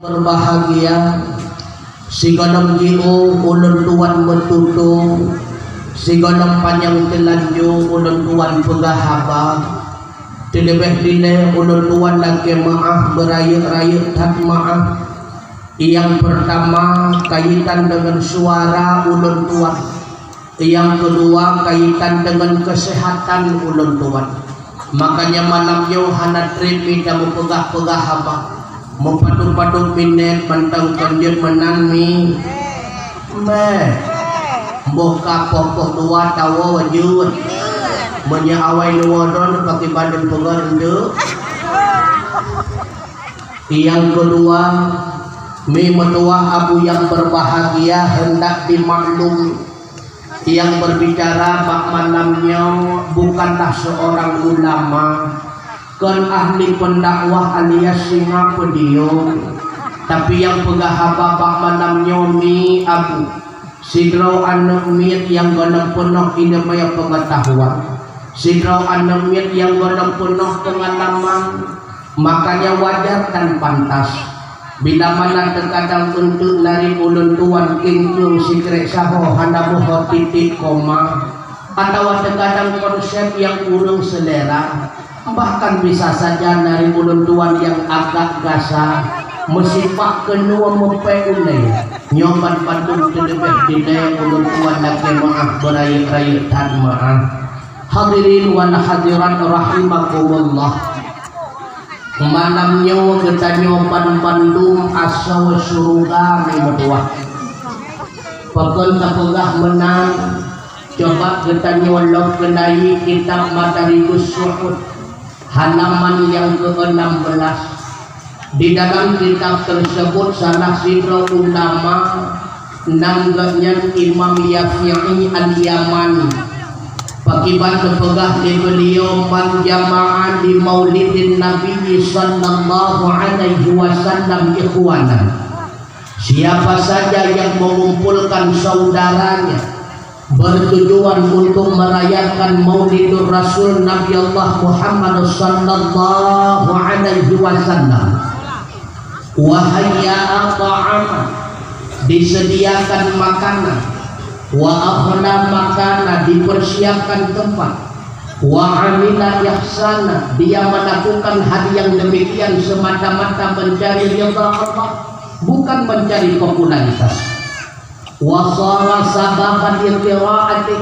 Berbahagia si gonong jiu ulun tuan metutu, si gonong panjang telanju ulun tuan pegahaba, dilebeh dile ulun tuan lagi maaf berayut-rayut tak maaf. Yang pertama kaitan dengan suara ulun tuan, yang kedua kaitan dengan kesehatan ulun tuan. Makanya malam yo hana trip ida pegah-pegahaba, mempadu-padu minet pantang kanjut menanmi buka pokok tua tawa wajud punya awai nuwadon pakai badan pegar itu. Yang kedua memetua abu yang berbahagia hendak dimaklum, yang berbicara bak malamnya bukanlah seorang ulama kan ahli pendakwah alias singa pedium, tapi yang pegahaba bak malamnya mi abu sidrau anak mit yang gonong penuh indamaya pengetahuan, sidrau anak mit yang gonong penuh pengalaman. Makanya wajar dan pantas bila mana terkadang untuk lari ulun tuan kingkung sikrek saho handa boho titik koma, atau terkadang konsep yang urung selera, bahkan bisa saja dari ulun tuan yang agak gasah mesipak kenua mempe ulai nyoban patut terlebih didaya ulun tuan lagi maaf berayut-rayut dan maaf. Hadirin wa hadirat rahimakumullah, malamnya kita nyoban Bandung asal surga memetua pekon kapegah menang. Coba kita nyolok kendai kitab Madarijus Suhud halaman yang ke-16. Di dalam kitab tersebut salah sidra ulama nangganya Imam Yafi'i al-Yamani pakibat kepegah di beliau man jamaah di maulidin Nabi sallallahu alaihi wasallam ikhwanan, siapa saja yang mengumpulkan saudaranya bertujuan untuk merayakan maulidur Rasul Nabi Allah Muhammad sallallahu alaihi wasallam, wahayya ta'am disediakan makanan, wa akhna makanan dipersiapkan tempat, wa amila ihsana dia melakukan hal yang demikian semata-mata mencari ridha Allah, bukan mencari popularitas. Wa sara sababan qiraati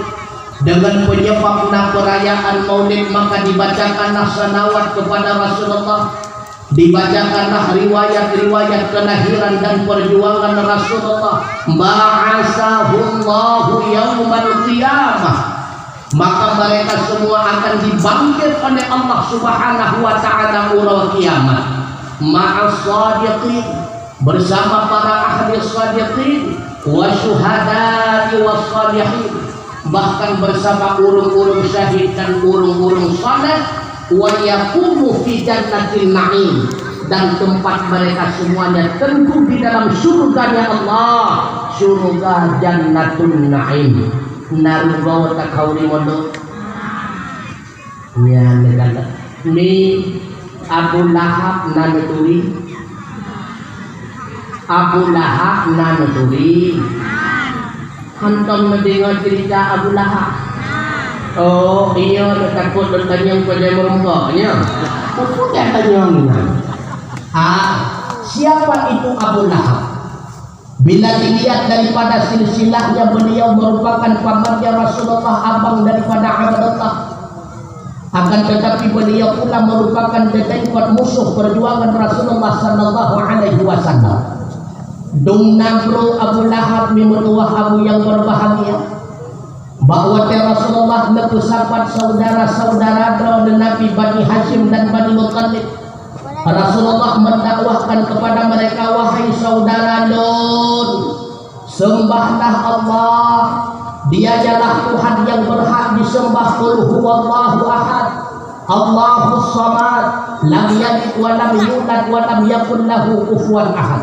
dengan penyebabna perayaan maulid maka dibacakanlah salawat kepada Rasulullah, dibacakanlah riwayat-riwayat kelahiran dan perjuangan Rasulullah. Ba'asahullahu yaumal qiyamah, maka mereka semua akan dibangkit oleh Allah subhanahu wa ta'ala ura kiamat. Ma'as sadiqin, bersama para ahli sadiqin, wa syuhadai wa salihin, bahkan bersama urung-urung syahid dan urung-urung saleh. Wa yaqumu fi jannatin na'im, dan tempat mereka semuanya tentu di dalam surganya Allah, surga jannatun na'im. Narugaw takauri mondo ya negara ni Abu Lahab nanuturi, Abu Lahab nanuturi hantam mendengar cerita Abu Lahab. Oh iya, takut bertanya pada merembaknya. Apa dia tanya? Siapa itu Abu Lahab? Bila dilihat daripada silsilahnya, beliau merupakan pamannya Rasulullah, abang daripada Abdullah. Akan tetapi beliau pula merupakan dedengkot musuh perjuangan Rasulullah sallallahu alaihi wasallam. Dumna bro Abu Lahab memenuah Abu yang berbahagia bahwa Rasulullah lepusapat saudara-saudara dari Nabi Bani Hashim dan Bani Muttalib. Rasulullah mendakwahkan kepada mereka, wahai saudara Nun, sembahlah Allah, dialah Tuhan yang berhak disembah. Qul huwallahu ahad, Allahus samad, lam yalid wa lam yulad wa lam yakul lahu kufuwan ahad.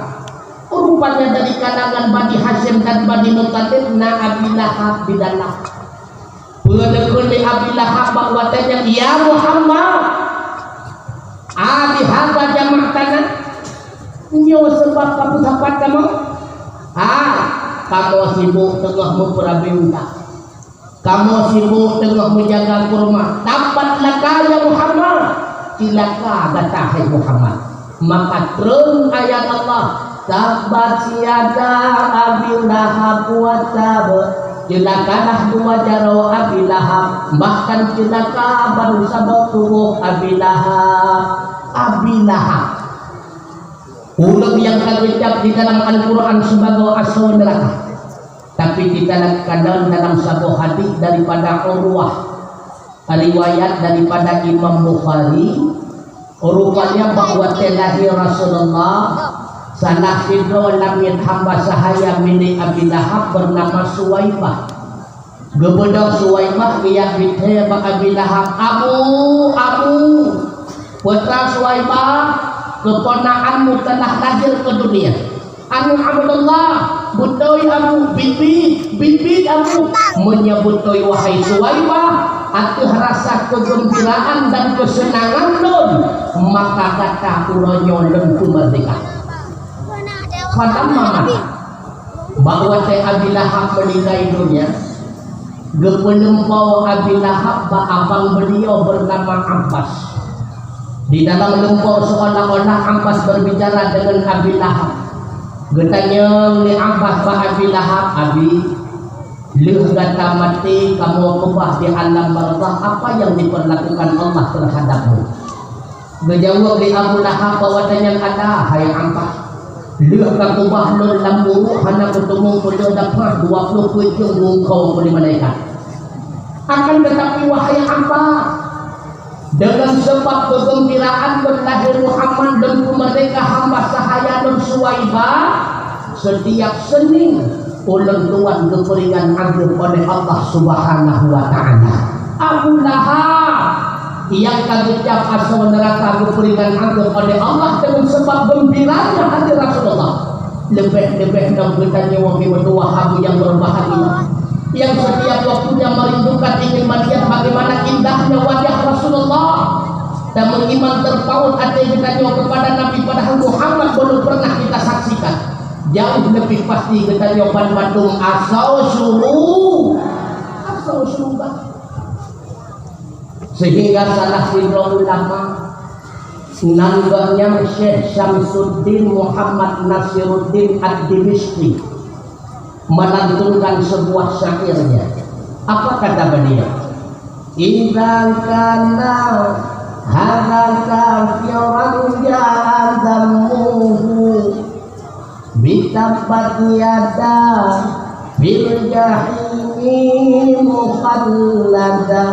Rupanya dari kalangan Bani Hashim dan Bani Muttalib na Abi Lahab bidalah. Pengadekun di Abi Lahab bahwa tanya, ya Muhammad, Ali hadza jama'tana, Nyo sebab kamu dapat kamu? Kamu sibuk tengah memperabinta. Kamu sibuk tengah menjaga kurma. Dapatlah kaya Muhammad. Cilaka kata hai Muhammad. Maka turun ayat Allah. Tabat siada Abi Lahab wa tab. Celakalah dua jaro Abi Lahab. Bahkan celaka baru sabab tubuh Abi Lahab. Abi Lahab. Ulam yang tergecap di dalam Al-Quran sebagai asal neraka. Tapi kita kadang dalam satu hadis daripada Urwah, riwayat daripada Imam Bukhari, rupanya bahwa telahi Rasulullah salah seorang hamba sahaya milik Abi Lahab bernama Suwaibah. Kepada Suwaibah ia bithe Abi Lahab, Abu putra Suwaibah, keponakanmu telah lahir ke dunia. Anu Abdullah, butoi Abu, bibit Abu, menyebutoi wahai Suwaibah, atuh rasa kegembiraan dan kesenangan don, maka kata uronyo lentu merdeka. Kata mama, bahwa teh Abi Lahab meninggal dunia, gepelempau Abi Lahab abang beliau bernama Abbas. Di dalam lempau seolah-olah Abbas berbicara dengan Abi Lahab. Getanya ni Abbas Abi Lahab, Abi, lu kata mati kamu kubah di alam barzakh, apa yang diperlakukan Allah terhadapmu? Gejawab di Abu Lahab bahwasanya ada, hai Abbas, lu kata kubah lu lambu hana ketemu perlu dapat 20 pucung mungkau oleh malaikat. Akan tetapi wahai Abbas, dengan sebab kegembiraan berlahir Muhammad dan mereka hamba sahaya dan Suwaibah, setiap Senin ulang tuan keperingan agung oleh Allah Subhanahu wa Ta'ala. Abu Lahab yang kagecap asal neraka keperingan agung oleh Allah dengan sebab gembiranya hati Rasulullah. Lebih-lebih dan bertanya wahai Wahab yang berbahagia, yang setiap waktunya merindukan ingin melihat bagaimana indahnya wajah Rasulullah dan mengiman terpaut hati kita kepada Nabi padahal Muhammad belum pernah kita saksikan. Jauh lebih pasti kita jawaban Bandung asal suruh sehingga salah satu ulama namanya Syekh Syamsuddin Muhammad Nasiruddin Ad-Dimishqi melantunkan sebuah syairnya. Apa kata beliau? Idza kana hadza kafiran ja'adamuhu bitabat yada bil jahimi mukhallada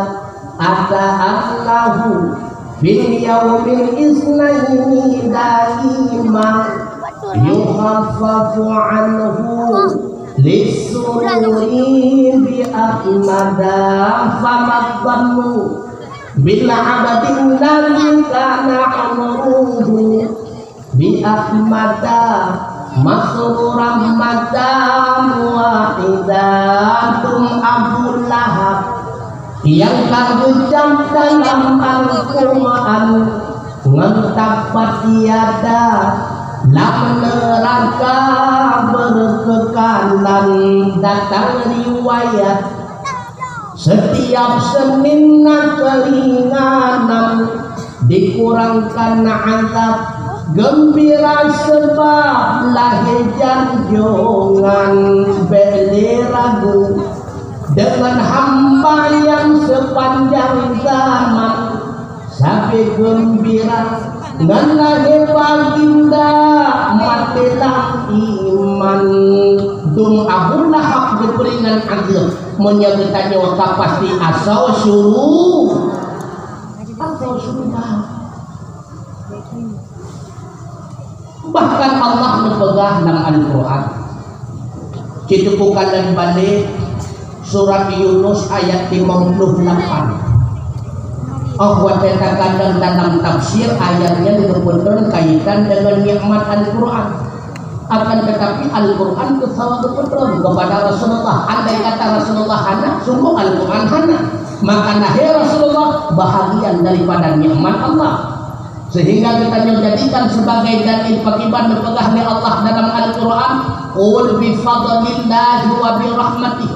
ata'allahu bil yaumil isnaini daima yukhaffafu anhu Lisuri bi Ahmada famadhannu bil abadin ladzi kana amruhu bi Ahmada masruram madam wahidatum Abu Lahab yang terucap dalam Al-Quran ngentapat tiada lam neraka berkekalan datang riwayat setiap Senin keringanan dikurangkan azab gembira sebab lahir janjongan beli ragu dengan hamba yang sepanjang zaman sampai gembira dengan lahir baginda matilah iman dum Abu Lahab keperingan agil menyebutkannya waktu pasti asal suruh bahkan Allah memegah dalam Al-Quran kita bukan dan balik surat Yunus ayat 58. Allah katakan dalam tafsir ayatnya disebutkan kaitan dengan nikmat Al-Quran. Akan tetapi Al-Quran kesawakan kepada Rasulullah. Andai kata Rasulullah hana, sungguh Al-Quran hana. Maka nahai Rasulullah bahagian daripada nikmat Allah. sehingga kita menjadikan sebagai dalil bagaimana pegahnya Allah dalam Al-Quran, qul bi fadlillahi wa bi rahmatih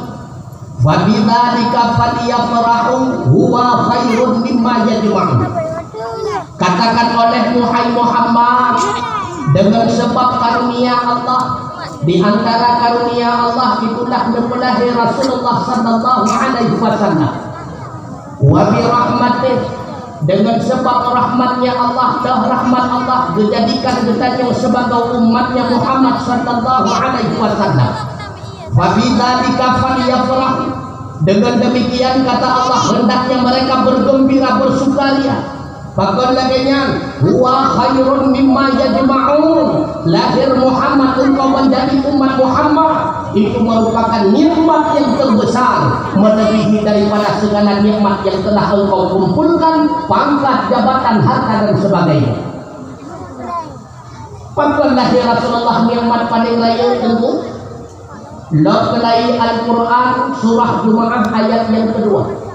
wa bidzalika falyafrahu huwa khairun mimma yajma'un. Katakan olehmu hai Muhammad, dengan sebab karunia Allah, di antara karunia Allah itulah mempelahi Rasulullah sallallahu alaihi wasallam. Wa bi rahmatih, dengan sebab rahmatnya Allah, dah rahmat Allah dijadikan kita sebagai umatnya Muhammad sallallahu alaihi wasallam. Wa bidzalika falyafrah, dengan demikian kata Allah hendaknya mereka bergembira bersukaria. Bahkan laginya huwa khairun mimma yajma'un, lahir Muhammad engkau menjadi umat Muhammad itu merupakan nikmat yang terbesar, melebihi daripada segala nikmat yang telah engkau kumpulkan, pangkat, jabatan, harta dan sebagainya. Bahkan lahir Rasulullah nikmat paling raya tentu lakulai Al-Quran surah Jumaah ayat yang kedua.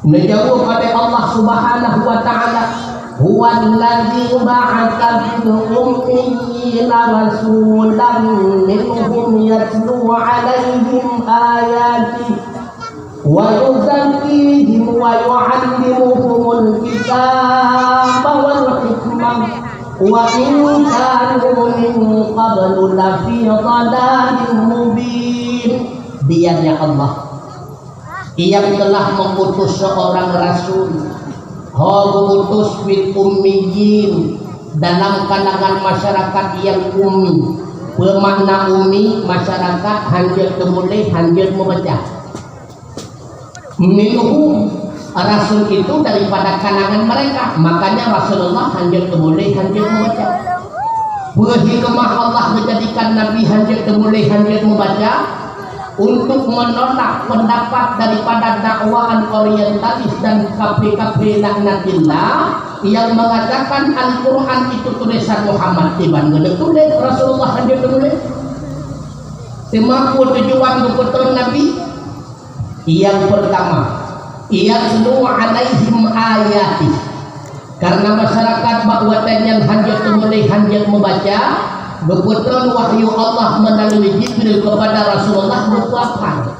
Menjawab oleh Allah Subhanahu wa ta'ala, huwa alladzi ba'atha fil ummiyina rasulan minhum yatlu 'alaihim ayatihi wa yuzakkihim wa yu'allimuhumul kitaba wal hikmah wa in kanu min qablu lafi dhalalin mubin. Dianya Allah yang telah mengutus seorang rasul, mengutus fil ummiyin, dalam kalangan masyarakat yang ummi. Bermakna ummi masyarakat hanjir temulih, hanjir membaca. Minhum, rasul itu daripada kalangan mereka, makanya Rasulullah hanjir temulih, hanjir membaca. Berhikmah Allah menjadikan Nabi hanjir temulih, hanjir membaca untuk menolak pendapat daripada dakwaan orientalis dan kafir-kafir laknatillah yang mengatakan Al-Quran itu tulisan Muhammad. Tiba tulis Rasulullah hadir tulis semaku tujuan betul Nabi. Yang pertama, yatlu 'alaihim ayati, karena masyarakat bahwa yang hadir tulis, hadir membaca. Kebetulan wahyu Allah melalui Jibril kepada Rasulullah berkuatkan.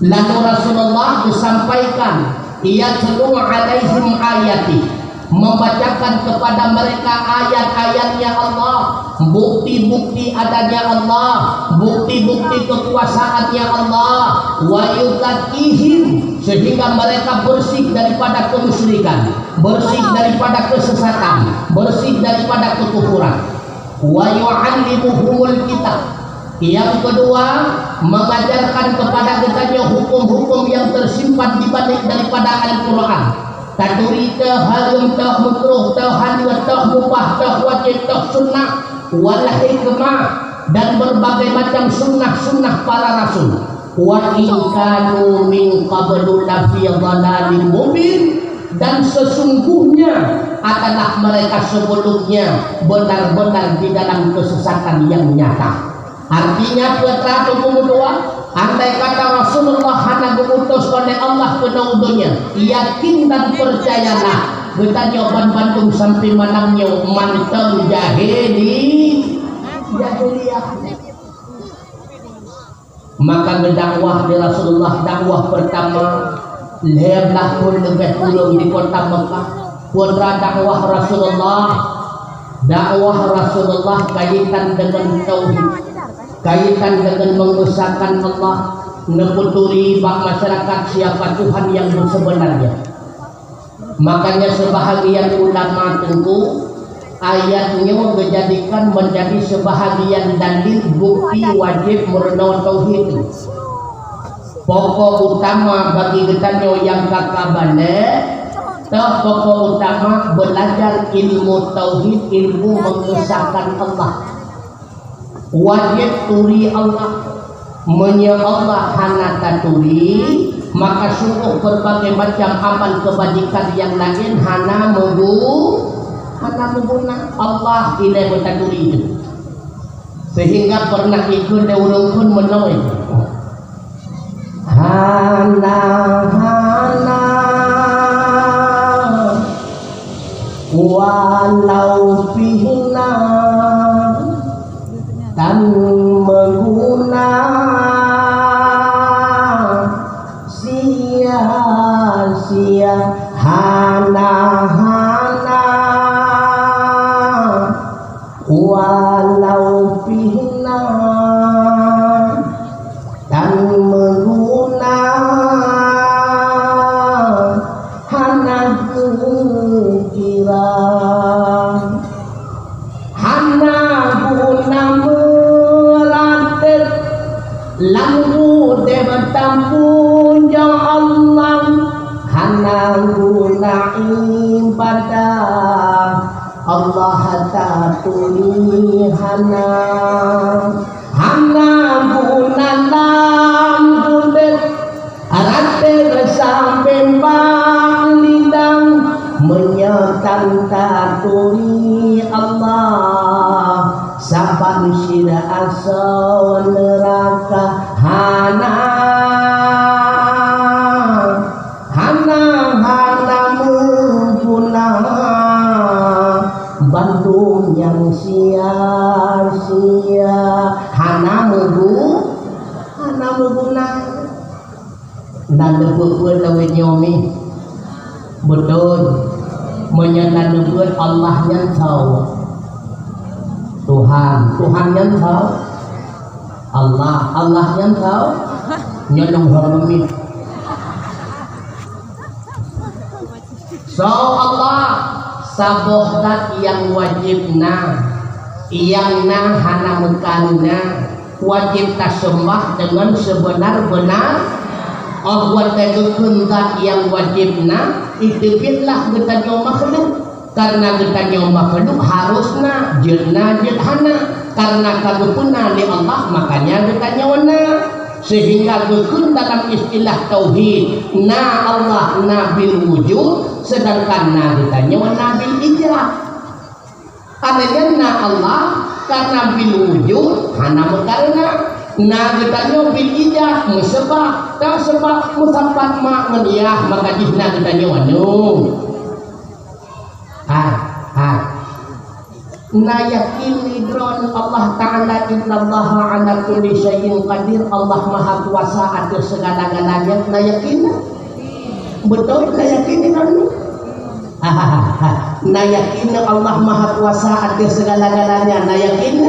Lalu Rasulullah disampaikan, yatlu 'alaihim ayati, membacakan kepada mereka ayat-ayatnya Allah, bukti-bukti adanya Allah, bukti-bukti kekuasaannya Allah, wa yuzakkihim, sehingga mereka bersih daripada kemusyrikan, bersih daripada kesesatan, bersih daripada kekufuran. Wa yu'allimuhumul kitab, yang kedua mengajarkan kepada kita hukum-hukum yang tersimpan di balik daripada Al-Quran. Taduri tah harum tah makruh tah halal tah mubah tah wajib tah sunnah wal hikmah, dan berbagai macam sunnah-sunnah para rasul. Wa in kanu min qablu lafi dhalalin mubin, dan sesungguhnya adalah mereka sebelumnya benar-benar di dalam kesesatan yang nyata. Artinya putra hukum dua, andai kata Rasulullah hanya diutus oleh Allah ke dunia, yakin dan percayalah kita jawaban Bandung sampai manamnya manteng jahiliyah. Maka berdakwah di Rasulullah, dakwah pertama lebih pun lebih ulung di kota Mekah. Putra dakwah Rasulullah kaitan dengan tauhid, kaitan dengan mengesahkan Allah, neputuri bak masyarakat siapa Tuhan yang sebenarnya. Makanya sebahagian ulama tentu ayatnya menjadikan menjadi sebahagian dalil bukti wajib murna tauhid. Pokok utama bagi kita yang kakabane, pokok utama belajar ilmu tauhid, ilmu mengesahkan Allah. Wajib turi Allah, menya Allah hana taturi, maka sungguh berbagai macam amal kebajikan yang lain hana mengguna Allah ilai taturi itu. Sehingga pernah ikut urungkun menolak hana wa walau fihna dan mengguna sia-sia hana-hana walau fihna dan mengguna hana kira hana guna melatih lampu bertampun ya Allah hana guna ibadah Allah tatuli hana hana guna lampu arate sampai balidang menyertan tatuli Allah saban sira asa neraka hana menguna Bandung yang sia-sia hana menguna nandebeun lawe nyomi betul menyandebeun Allah yang tahu Tuhan yang tahu Allah yang tahu nyolong hormati so Allah sabohdat yang wajibna iyangna hana mengkanna wajib tasembah dengan sebenar-benar Allah teguhkan yang wajibna itu bitlah kita nyawa makhluk karena kita nyawa makhluk harusna jelna jelhana karena kagupuna li Allah makanya kita nyawana sehingga gukun dalam istilah tauhid na Allah na bil wujud sedangkan na kita nyawa na bil ijrah artinya na Allah karena bil wujud hana mekarna na kita nyawa bil ijrah musabah tak sebab musabat mak meniyah maka jihna kita nyawa na yakin idron Allah Ta'ala innallaha ala kulli syai'in qadir Allah maha kuasa atas segala-galanya na yakin betul na yakin idron na yakin Allah maha kuasa atas segala-galanya na yakin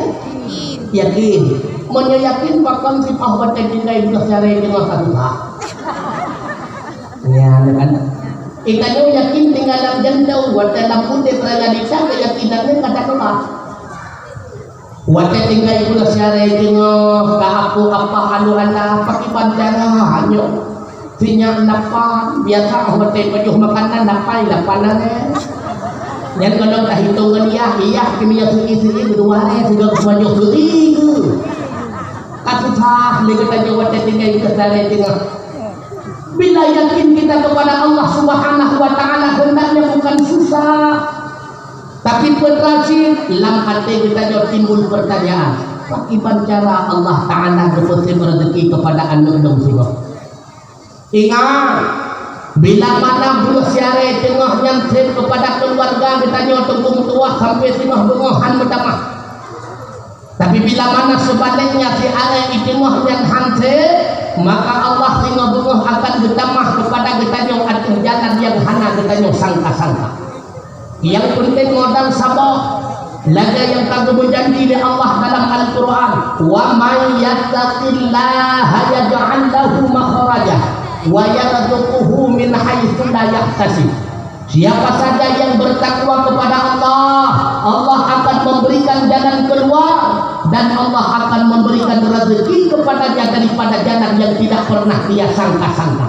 monya yakin bakal si pahwat tinggal secara dengan satu ya kan ikannya yakin tinggal dalam jendau wata lampun de pragadisa keyakinannya kata-kata wata tinggal itu secara dengan kahapu apa anu anda pakai bandara hanya punya lapan biasa wata pejuh makanan lapanannya yang kalau tak hitungan iya kimia suki berdua sudah semuanya suki kasutah mereka jawab tinggal itu secara dengan bila yakin kita kepada Allah Subhanahu wa Ta'ala hendaknya bukan susah tapi berrajin dalam hati kita jauh timbul pertanyaan bagaimana cara Allah Ta'ala berputih rezeki kepada anak-anak semua ingat bila mana buah siare tengah nyantri kepada keluarga kita jauh tunggu tua sampai tengah bengohan bertamah tapi bila mana sebaliknya si are tengah yang hantri maka Allah tengah bunga akan bertamah kepada kita yang atas jalan yang hana kita yang sangka-sangka yang penting modal sabar laga yang kagum berjanji oleh Allah dalam Al-Quran wa may yattaqillaha yaj'al lahu makhraja wa yarzuquhu min haitsu la yahtasib siapa saja yang bertakwa kepada Allah Allah akan memberikan jalan keluar dan Allah akan memberikan rezeki kepadanya daripada jalan yang tidak pernah dia sangka-sangka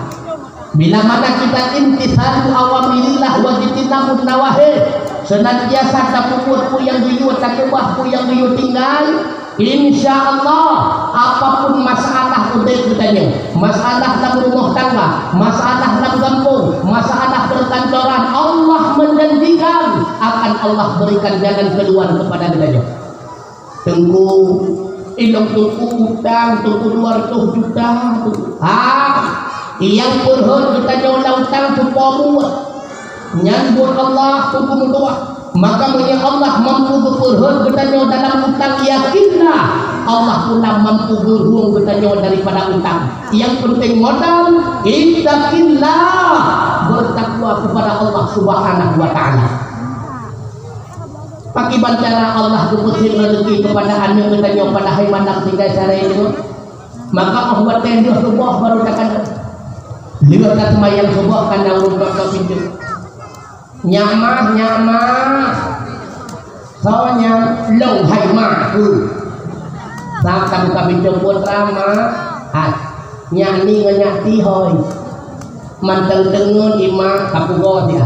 bila mana kita intisal awamirillah wa jitinabun nawahi senantiasa tapupurku yang diyu takubahku yang diyu tinggal insya Allah apapun masalah udah kitanya masalah dalam rumah tangga masalah dalam kampung masalah perkantoran Allah menjanjikan akan Allah berikan jalan keluar kepada kitanya tunggu ilmu tunggu utang tunggu 200 juta yang purhun kita jauh utang tumpamu nyambut Allah tunggu mutua Maka punya Allah mampu berhurun bertanya dalam utang, yakinlah Allah pula mampu berhurun bertanya daripada utang. Yang penting modal, ittaqillah, bertakwa kepada Allah Subhanahu wa taala. Pakai bancara Allah keputin rezeki kepada anda bertanya pada hai mandak tinggal cara itu. Maka Allah tenduh sebuah baru takkan lihat semayang sebuah kandang untuk pintu. Nyama soalnya long hai ma saat kamu pintu putra ma nyanyi nganyati hoy manteng tengun ima kapugo dia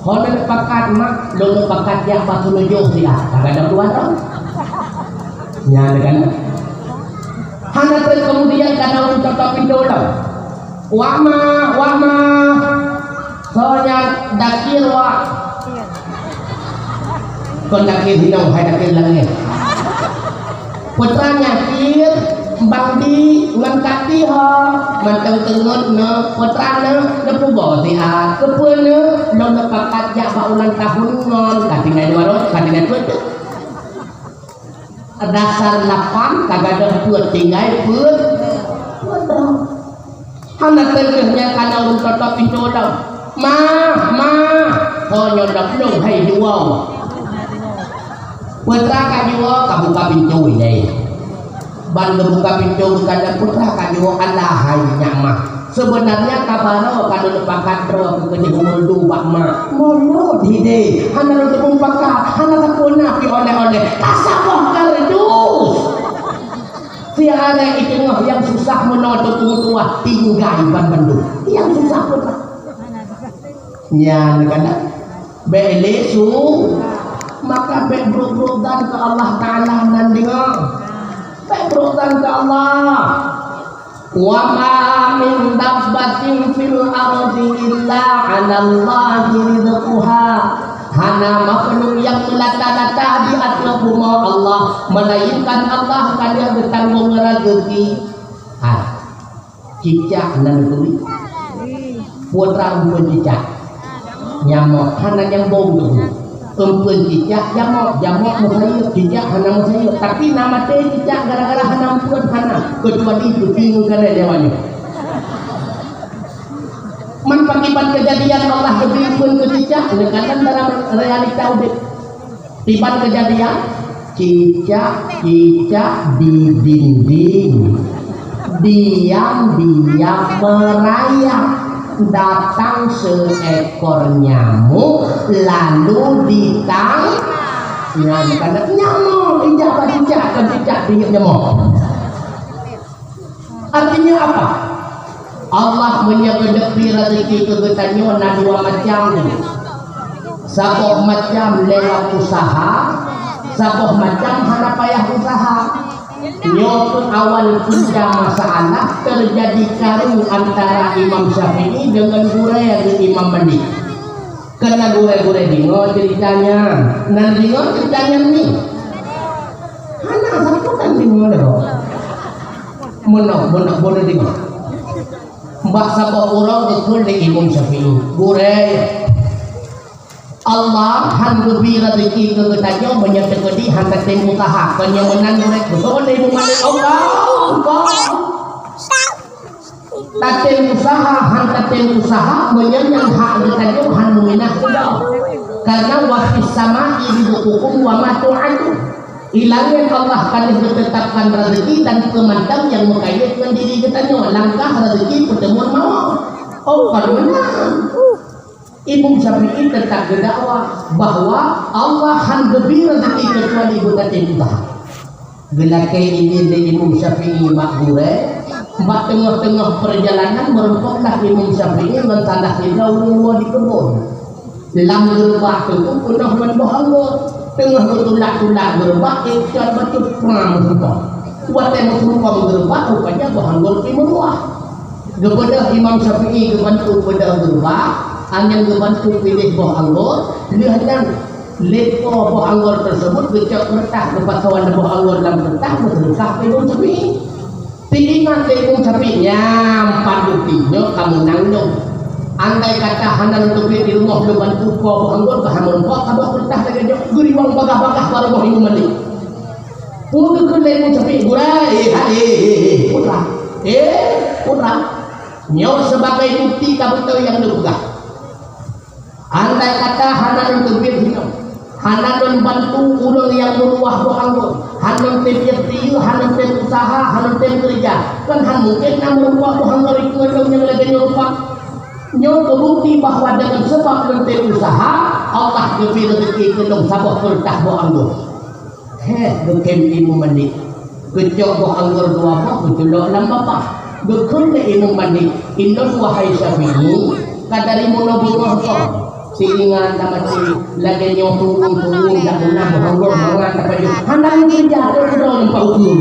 hono pakat mak lo pakat ya batu nujuh dia kagak ada tuan dong nyanyi kan hana kemudian karena untuk pintu lo wama soalnya dakir wa kon dakir hinau hai dakir langit putranya kir bangdi ngangkati ha manteng tengut ne putrana lepugo ti ha kepeune lo pakat ja ba ulang tahun ngon katingan warot katingan put dasar 8 kagak ada put tinggal put hana tengahnya kana urut toto pintu dah ma soalnya belum hai dua putra kajuo kabuka pintu ini ban buka pintu kada putra kajuo Allah hai nyama sebenarnya kabaro kada pakat ro kenyumul dua ma mono dide hana untuk pakat hana takuna pi oleh-oleh kasabah kardus si ada itu yang susah menutup tua tinggal ban bandung yang susah putra nya kana belesu maka berbrodan ke Allah taala dan dengar berbrodan ke Allah wa ma min dabbatin fil ardi illa 'ala Allahi rizquha hana makhluk yang melata-lata di atas bumi Allah melainkan Allah kada bertanggung rezeki cicak nan tuli putra pun cicak nyamuk hana yang bong empun cicak jamok musayuk cicak hana musayuk tapi nama teh cicak gara-gara hana empun hana kecuali itu bingung kada lewatnya man pakiban kejadian Allah berikan ke cicak dengan dalam realita udah tiban kejadian cicak di dinding diam merayap datang seekor nyamuk lalu ditangkap nyamuk cicak diam nyamuk artinya apa? Allah menyebutkan rezeki kegetannya na dua macam saboh macam lewat usaha saboh macam hana payah usaha nyokut awal punca masalah terjadi karung antara Imam Syafi'i dengan guraya Imam Malik karena guraya dingo ceritanya nan dingo ceritanya nih hana satu kan dingo loh mono dingo mbak sabah orang betul di Imam Syafi'i guraya Allah han lebih rezeki kegetannya menyatakan di han teteng usaha penyemenan mereka betul di rumah Allah teteng usaha menyanyang hak kegetannya han meminah sudah karena wafis sama ibu hukum wa matu'adu hilangnya Allah kan ditetapkan rezeki dan kemantap yang mengkaitkan diri kegetannya langkah rezeki pertemuan mau karena Imam Syafi'i tetap berdakwah bahwa Allah han lebih rezeki kecuali bukan cinta. Gelakai ini dari Imam Syafi'i makbure, mak tengah-tengah perjalanan merompoklah Imam Syafi'i mentanah hidau di kebun. Lam gerbah itu penuh menbohong, tengah bertulak-tulak gerbah ikan batu pram sumpah. Buat yang sumpah gerbah rupanya bohong di meruah. Kepada Imam Syafi'i kebantu pada gerbah. Angin kebantu pilih buah anggur lihatkan lepo buah anggur tersebut gecok mertah lepas kawan buah anggur dalam mertah berdekat Imam Syafi'i pilihan Imam Syafi'i nyampan buktinya kamu nanggung andai kata hanan tubir di rumah depan kuko anggur kahamun kok kabeh perintah lagi jo guriwang bagah-bagah baru mau imu mandi untuk kelemu capek gurai putra nyawa sebagai bukti kabutau yang diugah andai kata hanan tubir hinom hanan bantu ulung yang meluah anggur hanan tebir tiu hanan tem usaha hanan tem kerja kan han mungkin namun buah anggur itu yang lagi nyerupa nyo kebukti bahwa dengan sebab menteri usaha Allah lebih rezeki kelong sabah perintah bo anggur bekem imu mandi kecok bo anggur dua bo kecok lam bapak bekem le imu mandi indon wahai sabimu kadari monobungoh ko silingan tamati lagi nyo turun dak guna bo anggur mangan tapaju handang kerja kedong paukur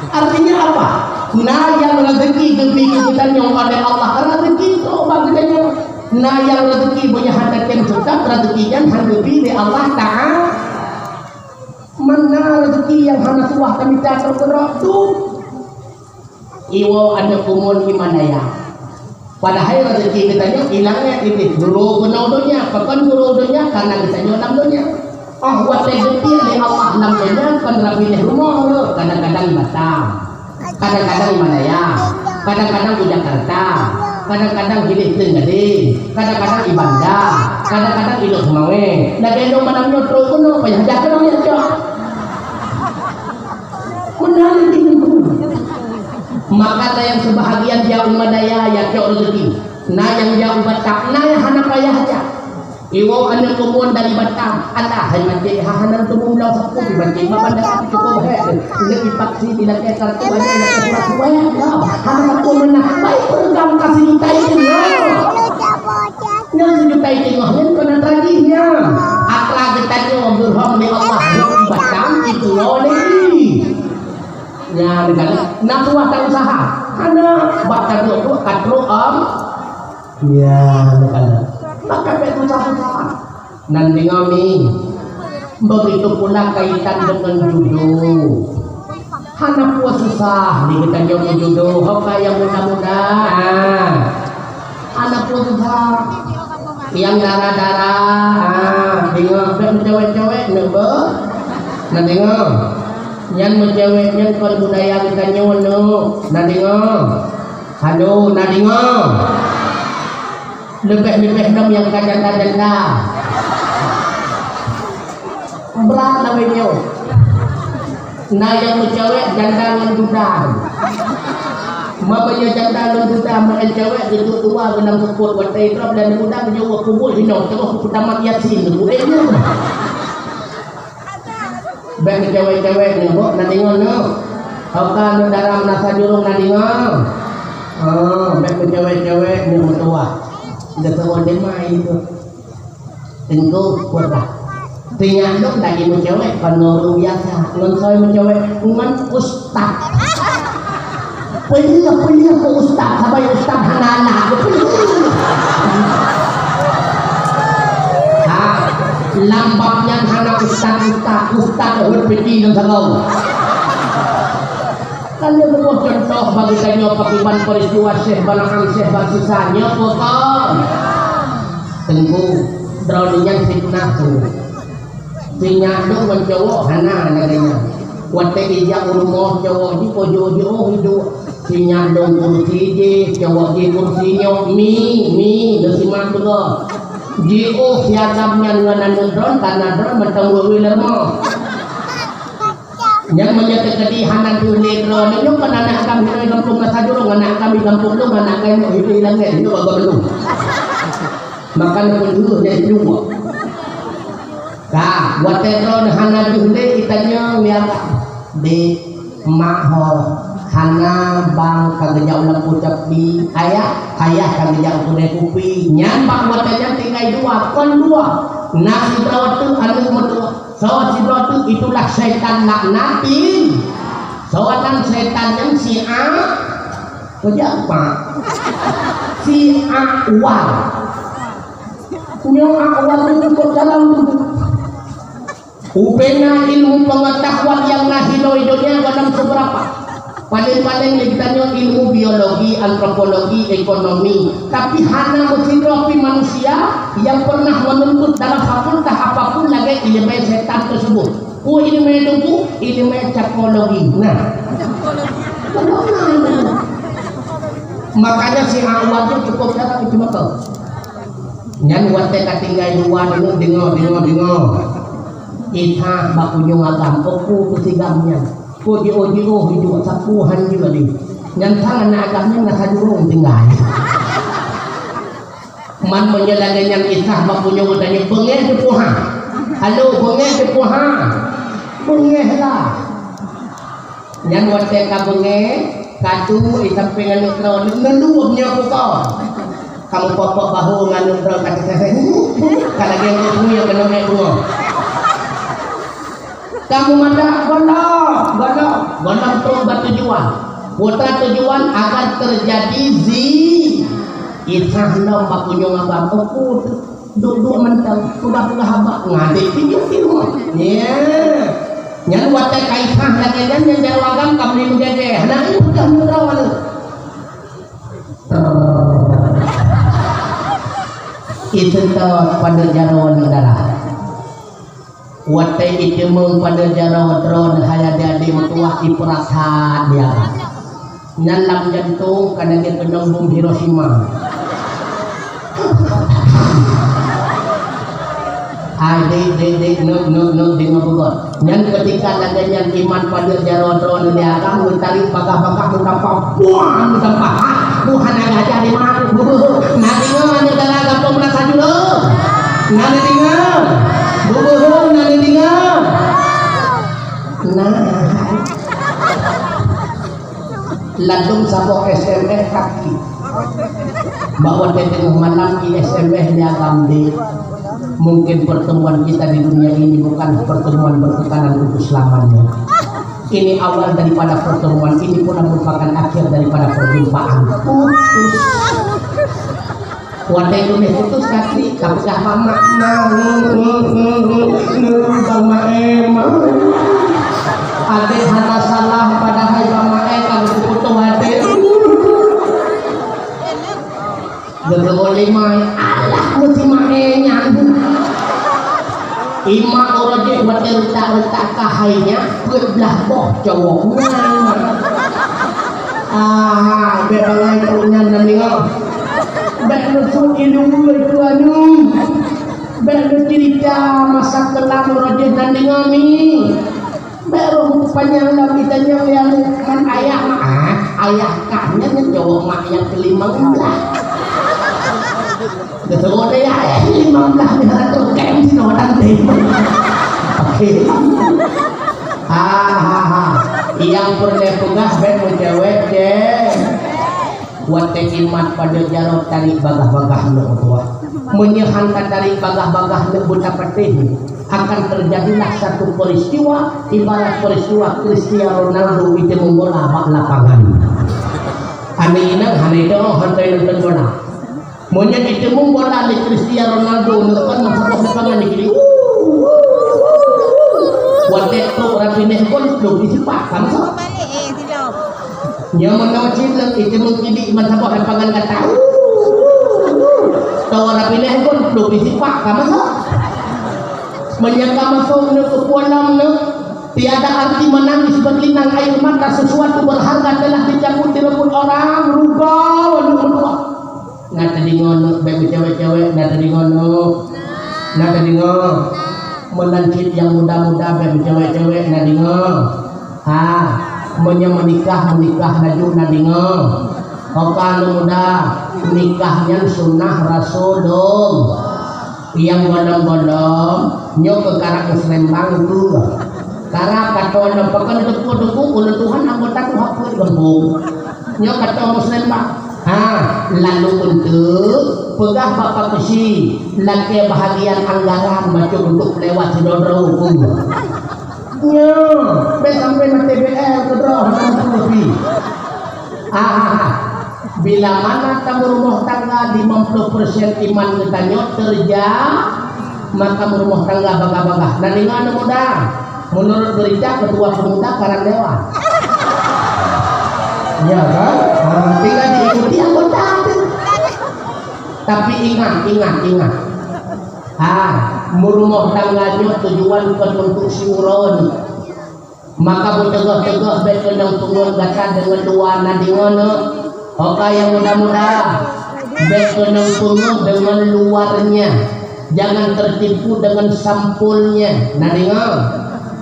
artinya apa? Nah yang rezeki kita nyong pada Allah karena rezeki itu bagi kita nah yang rezeki punya hati yang tetap rezekinya hadapi di Allah Ta'ala mana rezeki yang hanya tuah kami tak terkerok tu iwo ada kumun gimana ya padahal rezeki kita nyong hilangnya ini dulu penudunya pekan penudunya karena kita nyong namanya buat rezeki di Allah namanya kan rapi rumah lo kadang-kadang Batam kadang-kadang di Malaya, kadang-kadang di Jakarta, kadang-kadang di Tenggade, kadang-kadang di Banda, kadang-kadang di Losmawe. Nah, kalau mana nyotro kuno, banyak jatuh ya cok. Menarik itu. Maka yang sebahagian jauh Madaya ya cok rezeki. Nah yang jauh Batam, nah yang hana payah aja. Iwo anu kumuan dari Batam, Allah hai mati hahanan tumung law sapu di banci mabanda ka cukup he. Lebih paksi di laki kartu ada nak surat suaya. Hana aku menah baik program kasih jutai tengah. Yang sejutai tengah yang kena traginya. Akla kita nyo berhom di Allah di Batam itu lagi. Ya dengan nak suah usaha. Hana bakal tu katro ya dengan maka itu susah nanti kami begitu pula kaitan dengan jodoh anak puas susah di kita jodoh yang mudah-mudahan anak puas susah yang darah-darah tengok cewek-cewek nebe nah tengok yang menceweknya kalau budaya kita nyono nah tengok halo nah tengok lebih-lebih dong yang kadang-kadang dah berat namanya nah yang mencewek jangan duda mamanya jangan duda makan cewek itu tua benang keput watai drop dan muda menjawab kubur hinau terus pertama yasin buahnya bang cewek-cewek nih bu nanti ngono kau kan dalam nasa jurung nanti ngono bang cewek-cewek nih tua udah semua demai itu tentu kuatlah tinggal dong lagi mencewek penuru biasa nonsoy mencewek uman ustad pilih ke ustad sampai ustad hanana lambaknya hana ustad berpeti dan sagau kalian membuat contoh bagi saya pakiban peristiwa Syekh Balakang Syekh Basisanya potong tentu drawingnya fitnah tuh sinyal dong mencowok hana neganya wate ija urmoh cowok di pojok di hidup sinyal dong kursi di cowok di kursinya mi desiman tuh di siagamnya dengan drone karena drone bertemu wheeler mo yang menyatakan kedihanan dunia drone itu kan anak kami dari kampung nasa jurung anak kami kampung lu anak kami mau hidup hilangnya itu agak belum makan pun dulu jadi dua kah buat drone hana dunia kitanya lihat di mahal hana bang kagak ulang ucap di ayah kagak udah kupi nyampak buatnya tinggal dua nasi berawat tuh anu mertua sawat si bro itulah setan laknatin sawatan setan yang si A kerja apa si awal yang awal itu ke dalam upena ilmu pengetahuan yang nahidoidonya dalam seberapa paling-paling kita ilmu biologi, antropologi, ekonomi, tapi hana menghidropi manusia yang pernah menuntut dalam fakultas apapun lagi ilmu setan tersebut. Ilmu itu ilmu psikologi. Nah, makanya si awal itu cukup cara itu betul. Nyan wate katinggai dua dengo. Itha bakunyo agam oku kusigamnya. Oji hidup sapuhan juga di. Nyan tangan agamnya nakadurung tinggal. Man menyelaga yang itha bakunyo udanya bengeh cepuha. Halo bengeh cepuha. Bengeh lah. Nyan wate ka bengeh kadu itam pengen nutro neluwnya ko ko. Kamu popok bahu nganu nutro kata kalau dia punya kena bunga. Kamu ada gondok tobat tujuan. Putra tujuan akan terjadi itah nom bakunyo ngabam oku duduk mental sudah haba ngade piyu. Ya. Nyan wate kaitah lagi dan yang jarwagam kamu menjaga. Nah ini sudah merawan. Itu pada jarawan darah. Wate itu pada jarawan tron hayade mutuah iperasaan dia. Nyalam jantung kadang dia penyong bom Hiroshima. Adik no dengar nyan ketika adanya iman pada jarawan tron dia akan mencari bakah-bakah mutampak Tuhan agak jadi mana nanti ngomongnya dalam kampung merasa dulu nanti dengar bubuh nanti dengar landung sabok SMS kaki bahwa di tengah malam di SMS dia gambil mungkin pertemuan kita di dunia ini bukan pertemuan bertekanan untuk selamanya. Ini awal daripada pertemuan, ini pun merupakan akhir daripada perjumpaan. Putus. Wadai dunia putus kaki, tapi apa makna? Bama emang. Ada hana salah pada hai bama kalau putus wadai. Gegoleh mai, Allah mesti maenya. Ima orang je buat letak kahainya belah boh cowoknya. Bebangai punya namanya. Benusun ilmu itu anu. Bercerita masa kelam orang je nandingami. Baru panjang lagi tanya yang kan ayah kahnya cowok mak yang kelima belah. Ketua dia 15 ratus kem si orang demo. Oke. Yang pernah pegah ben cewek deh. Buat iman pada jarot tarik bagah-bagah lu tua. Menyehankan tarik bagah-bagah lu buta petih. Akan terjadilah satu peristiwa ibarat peristiwa Cristiano Ronaldo itu membola bak lapangan. Aneh itu hantai nonton bola. Monyet itu membola di Cristiano Ronaldo nonton masuk-masukannya di kiri. Waktu itu rapineh pun belum disipak kan so? Yang menawacin itu mungkin di masuk lapangan kata. Tahu rapineh pun belum disipak kan so? Menyangka masuk ke kolam tiada arti menangis berlinang air mata sesuatu berharga telah dicabut direbut orang rugau nata di ngono bagi cewek-cewek nata di ngono menancit yang muda-muda bagi cewek-cewek nata di ngono menikah naju nata di ngono kalau muda nikahnya sunnah rasul dong yang bolong-bolong nyok ke karak Selembang itu karak kata nampakan deku-deku oleh Tuhan anggota Tuhan kuat gembung nyok kata Selembang lalu untuk pegah bapak besi lagi bahagian anggaran baca untuk lewat sedodro hukum sampai na TBL kedroh lebih bila mana kamu rumah tangga 50% iman kita nyok kerja maka rumah tangga bagah-bagah dan dengan muda menurut berita ketua pemuda Karang Dewan Ya kan? Tinggal diikuti anggota. Tapi ingat. Merumah tangganya tujuan bukan untuk syuron. Maka bertegah-tegah baik kenang tunggu gata dengan dua nadingono. Oke yang mudah-mudah baik kenang tunggu dengan luarnya. Jangan tertipu dengan sampulnya. Nadingon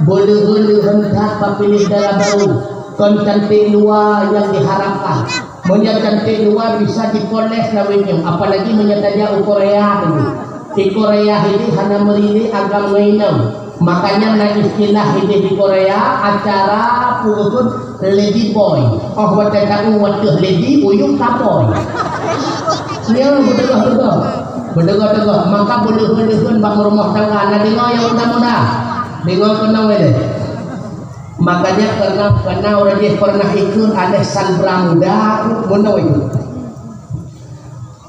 boleh hendak pilih darah baru. Kon cantik luar yang diharapkan. Menjadi cantik luar bisa dipoles namanya. Apalagi menyatakan Korea dulu. Di Korea ini hanya merini agam mainam. Makanya na istilah ini di Korea acara purukun lady boy. Oh wajah tahu wajah lady uyuk kapoy. Ya berdengar. Maka boleh bang rumah tangga. Nah dengar yang mudah-mudah. Dengar kenal ini. Makanya karena orang dia pernah ikut ada Sandra muda menau itu.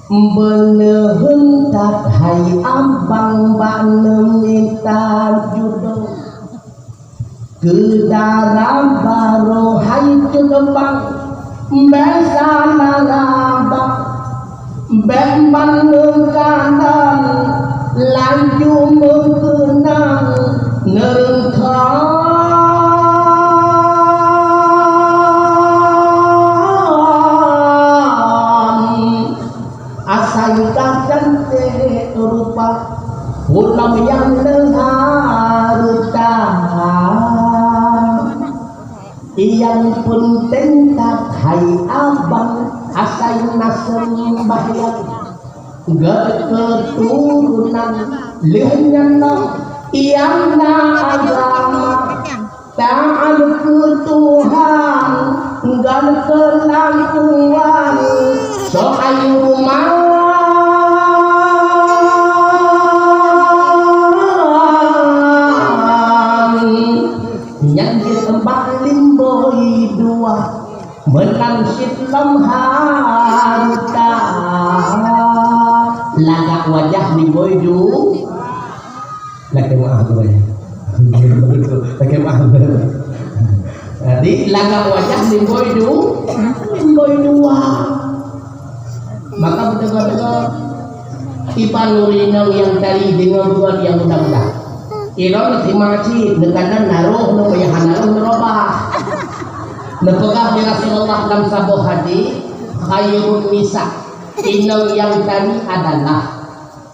Benehentak hai abang bane minta judul ke dalam baro hai cudebang besa naraba bemban kanan laju mengenang nerengkang ulam yang leharuta yang penting tak hai abang asai nasembah yang keturunan lenyana yang na agama taat ke Tuhan dan kelakuan soal rumah menangsit lemharta lagak wajah di boydu lagi maaf jadi lagak wajah di boydu maka betul-betul tiba nurinang yang tadi dengan buat yang mudah-mudah irong si masjid dengan naruh nubayahan naruh merubah Nepegah di Rasulullah dalam sebuah hadis khairun nisa inang yang tadi adalah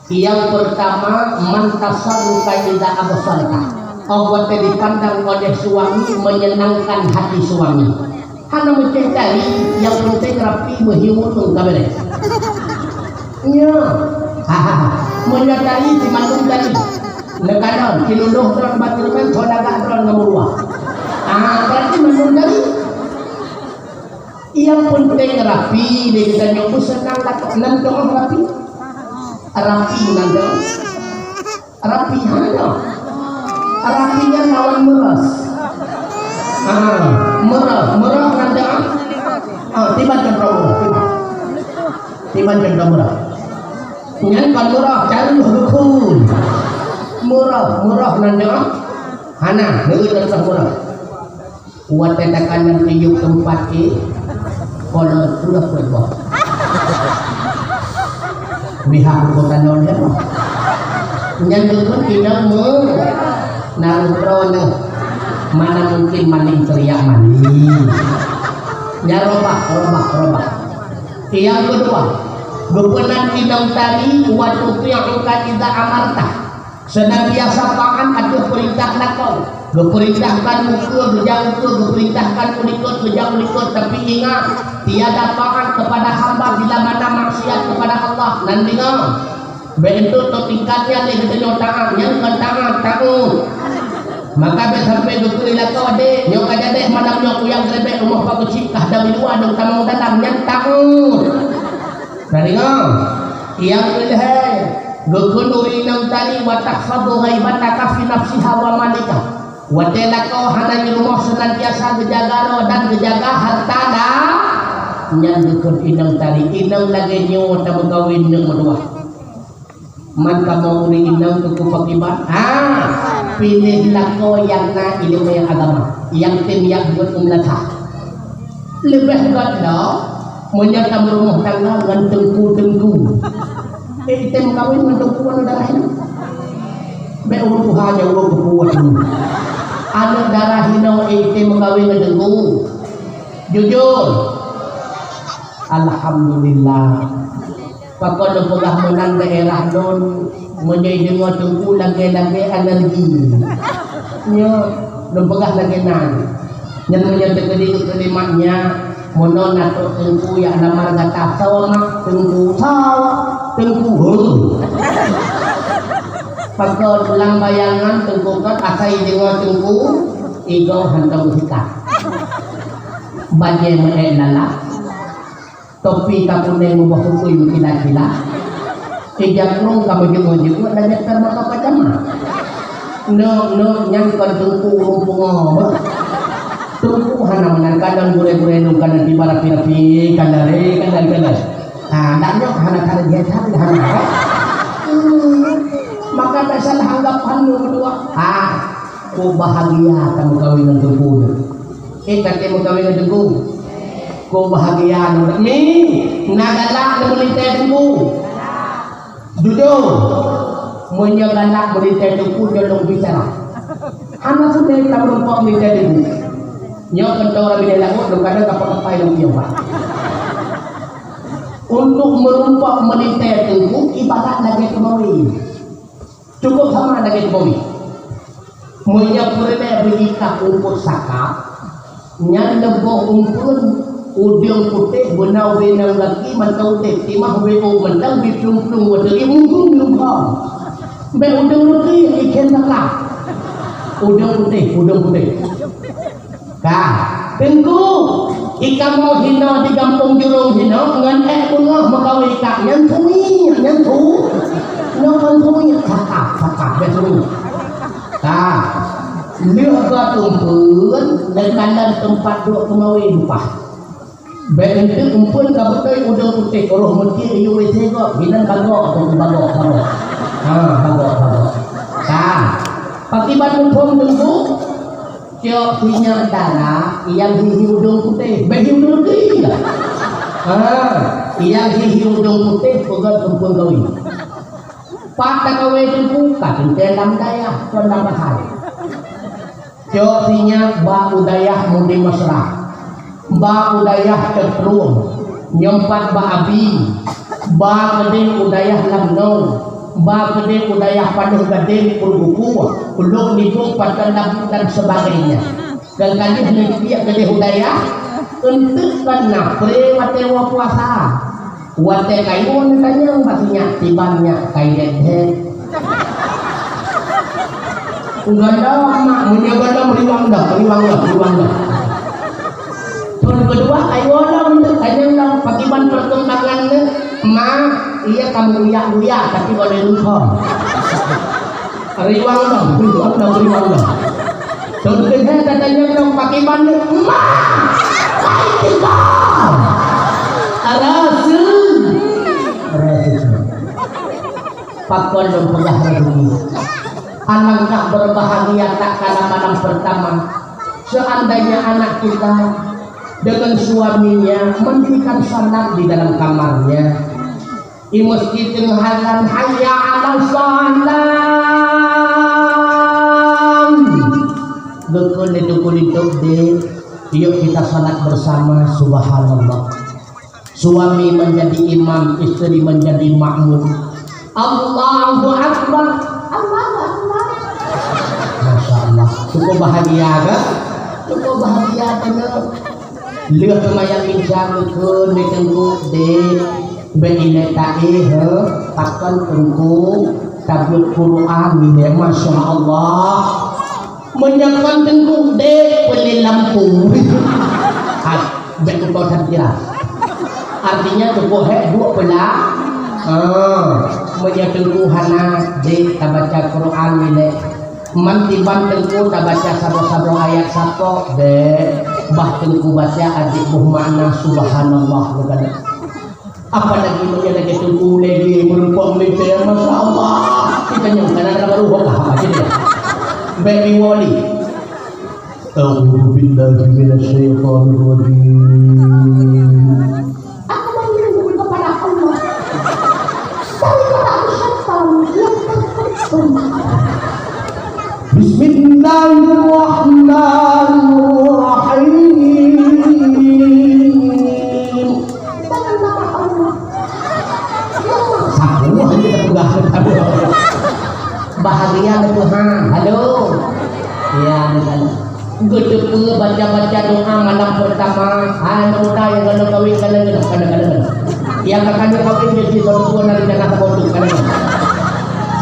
yang pertama mantasaru kaida abasarka Allah dipandang oleh suami menyenangkan hati suami hanya mencari yang penting rapi menghibur kabeh ya menyadari si mandung tadi nekadon kiluluh terang batirmen sodaga terang ngamurwa berarti mandung tadi yang penting rapi dia kita nyoba senang tak nandong rapi nandong rapi hanya rapinya kawan meras merah nandong tiba jendong merah yang kan murah cari hukum murah nandong hana dengan murah buat tetekan yang tiup tempat kalau sudah berbuat pihak kota nolnya menyandungkan tidak naruh mana mungkin maning teriak maning ya robah yang kedua bepenan inang tadi waktu itu yang engkau tidak amartah senantiasa pangan atau perintah nakau diperintahkan mukul diperintahkan menikut tapi ingat tiada pangan kepada hamba bila mana maksiat kepada Allah nanti bentuk tingkatnya ni kita taat yang kan taat maka sampai gukurilah kau adek nyok aja deh mana nyok yang grebek rumah pak kecil kah dami dua dong tamang dalam yang taat dari yang kedua gukunuri nang tadi watahfadu ghaibataka fi nafsiha wa malika wadela kau hana di rumah senantiasa gejaga dan gejaga harta dah nyandukun inang tadi inang lagi nyawa tak berkawin nang berdua man kamu uri inang tuku pakibat pilihlah kau yang na ilmu yang agama yang tim yang buat umlatah lebih ganda menyatakan rumah tangga dengan tengku item kawin dengan tengku anu darah ini be urut Tuhan yang urut kuat anak darah hina item kawin dengan tengku jujur alhamdulillah pakon pegah menang daerah non menjadi dengar tengku lagi energi nya pegah lagi nang yang menyatakan kedimatnya monon atau tengku yang nama kata sawa tengku pakon ulang bayangan tengku kan asai dengar tengku ego hantam sikat banyak menelala topi kapune mubah kuy kila-kila ejak rong kamu juga dan nyetar maka pacama no nyang kan tengku rumpung tengku hana kadang gure-gure nung kadang di barapi-rapi kadang ndak nyok hana dia cari hana maka tak salah anggapan lu kedua ku bahagia kamu kawin dengan tengku kate mo kawin dengan tengku ku bahagia ni nagalak na mulite tengku jujur menyagalak mulite tengku jolong bicara hana sudah kamu rumpok mulite tengku nyok kentora bila lagu kadang kapal-kapal yang tiap untuk merumpak meliter tengku ibarat lagi kemawi cukup sama lagi kemawi menyapurnya berikah umput sakap nyan leboh umpun udiong putih benau benang lagi mantau teh timah weo mendang biplung-plung wadagi umpun lumpang be udang lagi ikan takak udang putih tengku ika mau hina di kampung jurung hina ngan pungoh makawi ika nyan tu no kan tu sakap betul lihat tumpun dan kandang tempat dua kemawi lupa bentuk umpun kabetai udang putih roh mesti iu wetego bilang bagok pakiban umpun tengku Cok punya darah yang hihi udang putih, behi udang putih lah. Yang hihi udang putih pegang tumpun kawin. Pada kawin tengku kadang dalam daya kondang bahaya. Cok punya ba udayah mudi mesra, ba udayah terperuang, nyempat ba abi, ba gede udayah lamnong. Ba gede udayah paduh gede purbuku uluk nipung pada labu dan sebagainya dan kali ini dia gede udayah untuk kena prewate puasa wate kaimun tanya maksudnya tibannya kaideh uganda mak menyaganda meriwang dah kedua ayolah untuk tanya pakiban perkembangannya ma iya kamu uyak tapi boleh lupa riwang dong contohnya katanya dong pakai bandung ma baik kita rasul pakon dong pegah rezeki alangkah berbahagia tak kala malam pertama seandainya anak kita dengan suaminya mendirikan salat di dalam kamarnya di masjid halan hayya 'ala salam dukun deh yuk kita salat bersama subhanallah suami menjadi imam istri menjadi makmum Allahu akbar Masya Allah cukup bahagia kan benar lihat lumayan insya dukun ditengku deh beine tae akan tengku tabut Quran ini Masya Allah menyakan tengku dek beli lampu betul jelas artinya tengku dua belah menyakan tengku hana dek baca Quran ini mantiban tengku baca sabo-sabo ayat satu dek bah tengku baca adik buh makna subhanallah bukan apalagi menjadi tengku lagi merupakan militer Masya Allah kita nyongkan ada baru apa jadi baby wali A'udzu billahi minasyaitonir rajim. Aku berlindung kepada Allah daripada syaitan yang terkutuk. Bismillahirrahmanirrahim. Dengan nama Allah Semua kita pegang. Bahagia Tuhan. Halo. Ya, misalnya. Gue baca-baca doa malam pertama. Muda yang kalau kawin kadang-kadang. Yang akan kawin jadi suatu nanti jangan terbodoh kadang-kadang.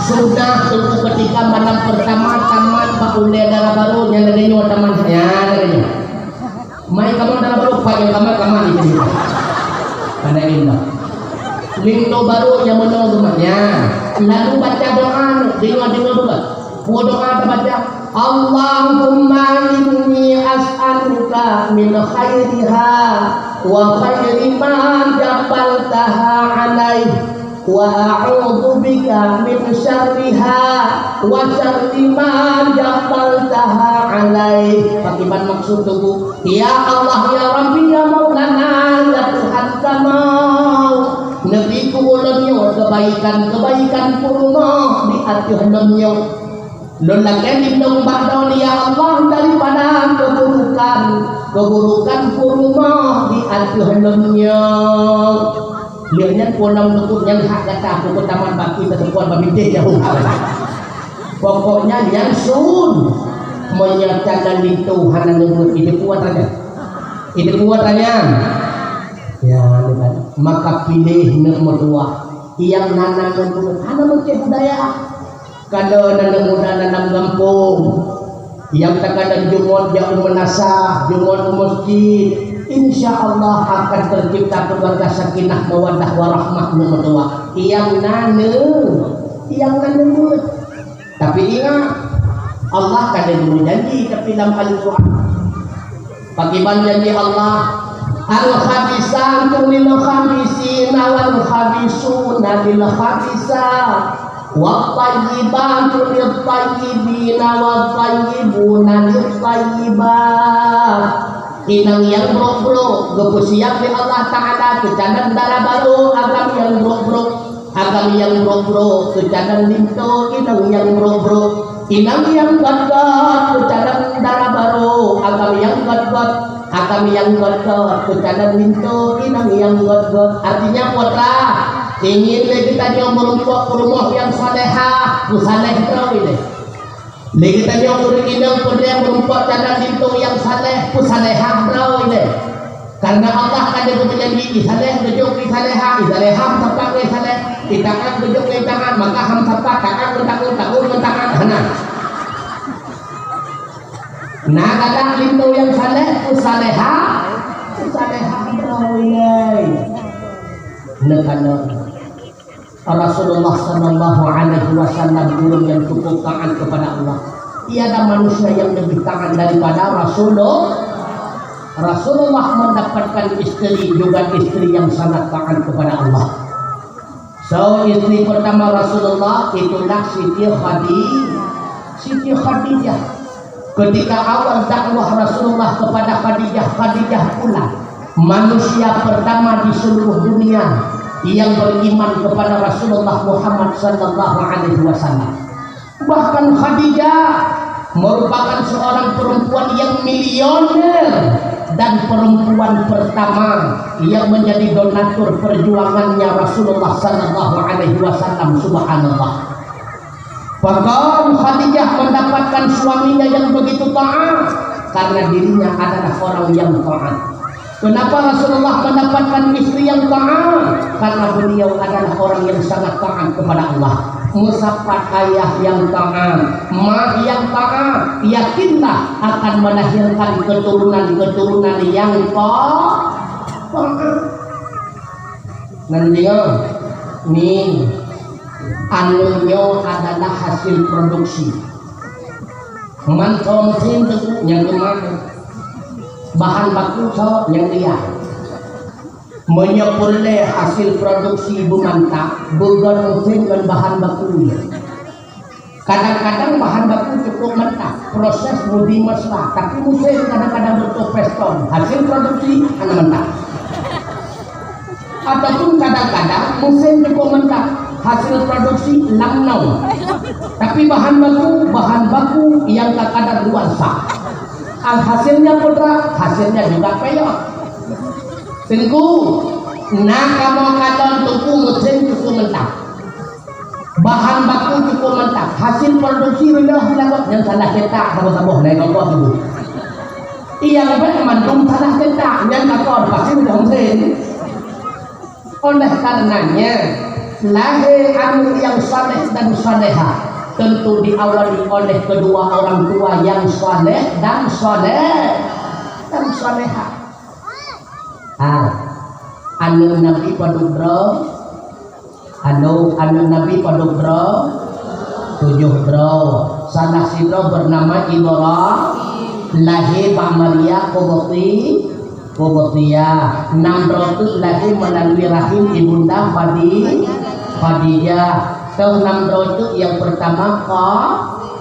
Sudah tunggu ketika malam pertama tamat Pak Ule darah baru yang negenya taman ya negenya. Main kamu darah baru Pak yang kamar di sini. Karena indah. Lindo baru yang menunggunya. Lalu baca doa dengar juga. Buat doa baca Allahumma inni as'aluka min khairiha wa khairi ma jabaltaha alaihi wa a'udzu bika min syarriha wa syarri ma jabaltaha alaihi. Bagaimana maksud itu? Ya Allah ya Rabbi ya Maulana ya Tuhan kamau Nabi ku ulunnya kebaikan kurma di hati hendak Lulakan lindung ba'dau ya Allah daripada keburukan kurma di hati hendak lihatnya pulang untuk yang hak kata aku ke taman baki ketepuan pemimpin jauh. Pokoknya yang sun menyatakan itu hana nunggu itu kuat aja ya maka pilih nomor dua yang nanam nunggu hana mencari budaya kalau nanam muda nanam gampung yang terkadang jumot jauh menasah jumot masjid insya Allah akan tercipta keluarga sakinah mawaddah warahmah nomor dua yang nanam tapi ingat Allah kadang berjanji tapi dalam Al-Quran bagaimana janji Allah al-khabisatu lil khabisina wal khabisuna lil khabisat wa tayyibatu lil tayyibina wa tayyibuna lil tayyibat. Inang yang bro gepusiap di Allah Ta'ala kecanan darah baru agam yang bro kecanan linto inang yang bro inang yang gat kecanan darah baru agam yang gat kecanan linto inang yang gat artinya putra ingin kita nyomor rumah yang salehah musaleh terus ini lagi tanya orang inang pernah merumput cadan lintu yang saleh pusalehah terus ini karena Allah kan dia berjanji isaleh bejuk isalehah sampai isaleh itakan bejuk itakan maka ham sampai takkan mentakun nah kadang lintu yang saleh pusalehah terus ini nekana Rasulullah sallallahu alaihi wasallam guru yang cukup taat kepada Allah. Tiada manusia yang lebih taat daripada Rasulullah mendapatkan istri juga istri yang sangat taat kepada Allah. So istri pertama Rasulullah itulah Siti Khadijah. Ketika awal dakwah Rasulullah kepada Khadijah pula manusia pertama di seluruh dunia yang beriman kepada Rasulullah Muhammad sallallahu alaihi wasallam. Bahkan Khadijah merupakan seorang perempuan yang milioner dan perempuan pertama yang menjadi donatur perjuangannya Rasulullah sallallahu alaihi wasallam. Subhanallah. Bahkan Khadijah mendapatkan suaminya yang begitu taat karena dirinya adalah orang yang taat. Kenapa Rasulullah mendapatkan istri yang taat? Karena beliau adalah orang yang sangat taat kepada Allah. Musafat ayah yang taat, mak yang taat, yakinlah akan melahirkan keturunan yang taat. Nanti nih anunya adalah hasil produksi. Mantom yang kemarin. Bahan baku yang dia menyepulih hasil produksi ibu mantap bukan mungkin dengan bahan bakunya Kadang-kadang bahan baku cukup mentah, proses mudi mesra, tapi musim kadang-kadang bertopeston, hasil produksi hanya mentah. Ataupun kadang-kadang musim cukup mentah, hasil produksi lamnau, tapi bahan baku yang kadang luasa. Hasilnya putra, hasilnya juga peyot. Tengku, nah kamu kadang tunggu musim cukup mentah. Bahan baku cukup mentah, hasil produksi rendah dilakukan yang salah cetak sama-sama naik kau tu. Ia lebih mandum salah cetak yang kau pasti sudah mesin. Oleh karenanya lahir anak yang saleh dan saleha tentu diawali oleh kedua orang tua yang saleh dan saleha. Anu Nabi padudro anu Nabi padudro 7 bro salah sidro bernama Ibrahim lahir Pak Maria Kobotiyah 6 bro lahir melalui rahim ibunda Khadijah. 6 bro yang pertama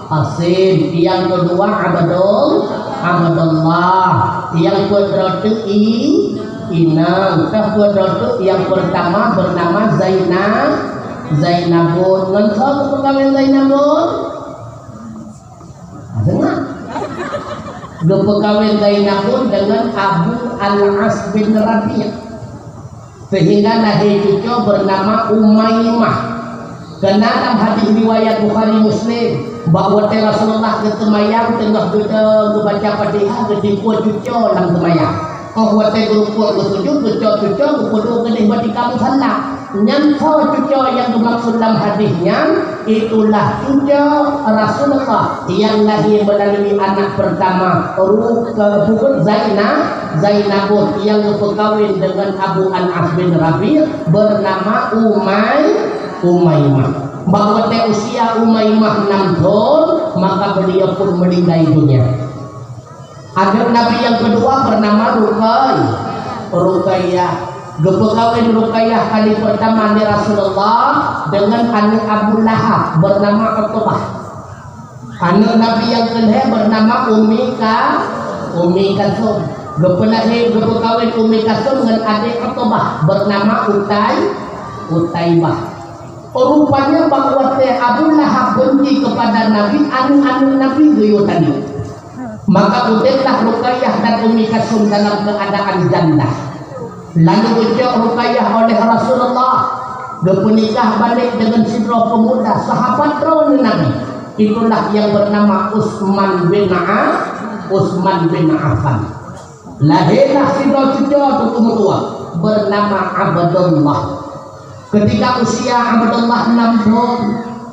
Qasim, yang kedua Abdullah, yang kedua Inang, yang pertama bernama Zainabun. Ngentau kepegawaian Zainabun? Dengar. Kepegawaian Zainabun dengan Abu Al-As bin Rabi'. Sehingga lahir cucu bernama Umaymah. Karena dalam hadis riwayat Bukhari Muslim bahwa Rasulullah ketemayang tengah baca Fatihah kedipun cucu dalam temayang. Oh wate berupuk bersujud cucu kudu gede bagi kamu salah. Nyantau cucu yang dimaksud dalam hadisnya itulah cucu Rasulullah yang lahir melalui anak pertama bukan Zainabun yang berkawin dengan Abu Al-As bin Rabi' bernama Umaymah. Bahwa usia Umaymah 6 tahun maka beliau pun meninggal dunia. Ada Nabi yang kedua bernama Ruqayyah. Gepekawin Ruqayyah kali pertama di Rasulullah dengan anak Abu Lahab bernama Utbah. Anak Nabi yang kedua bernama Ummi Kalsum. Gepekawin Ummi Kalsum dengan adik Utbah bernama Utaibah. Rupanya bahwa Abu Lahab benci kepada Nabi, anu Nabi geyo tadi. Maka udahlah Ruqayyah dan Ummi Kalsum dalam keadaan janda. Lalu ucap Ruqayyah oleh Rasulullah bernikah balik dengan sidro pemuda sahabat Rasul Nabi. Itulah yang bernama Utsman bin Affan. Lahirlah sidro cucu tua bernama Abdullah. Ketika usia Abdullah 6 tahun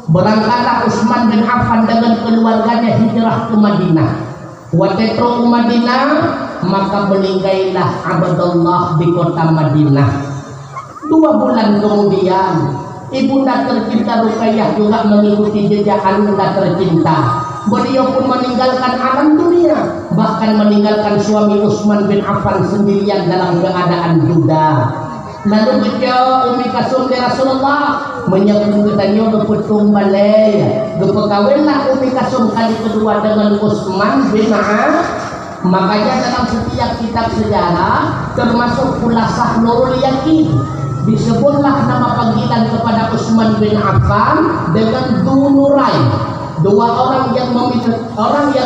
berangkatlah Utsman bin Affan dengan keluarganya hijrah ke Madinah. Waktu Madinah maka meninggallah Abdullah di kota Madinah. 2 bulan kemudian ibunda tercinta Ruqayyah juga mengikuti jejak ibunda tercinta. Beliau pun meninggalkan alam dunia, bahkan meninggalkan suami Utsman bin Affan sendirian dalam keadaan duda. Lalu beliau Ummi Kalsum di Rasulullah menyambut tanya keputung balai. Gepekawinlah Ummi Kalsum kali kedua dengan Utsman bin Affan. Makanya dalam setiap kitab sejarah termasuk Khulasah Nurul Yakin disebutlah nama panggilan kepada Utsman bin Affan dengan Dzunurain, 2 orang yang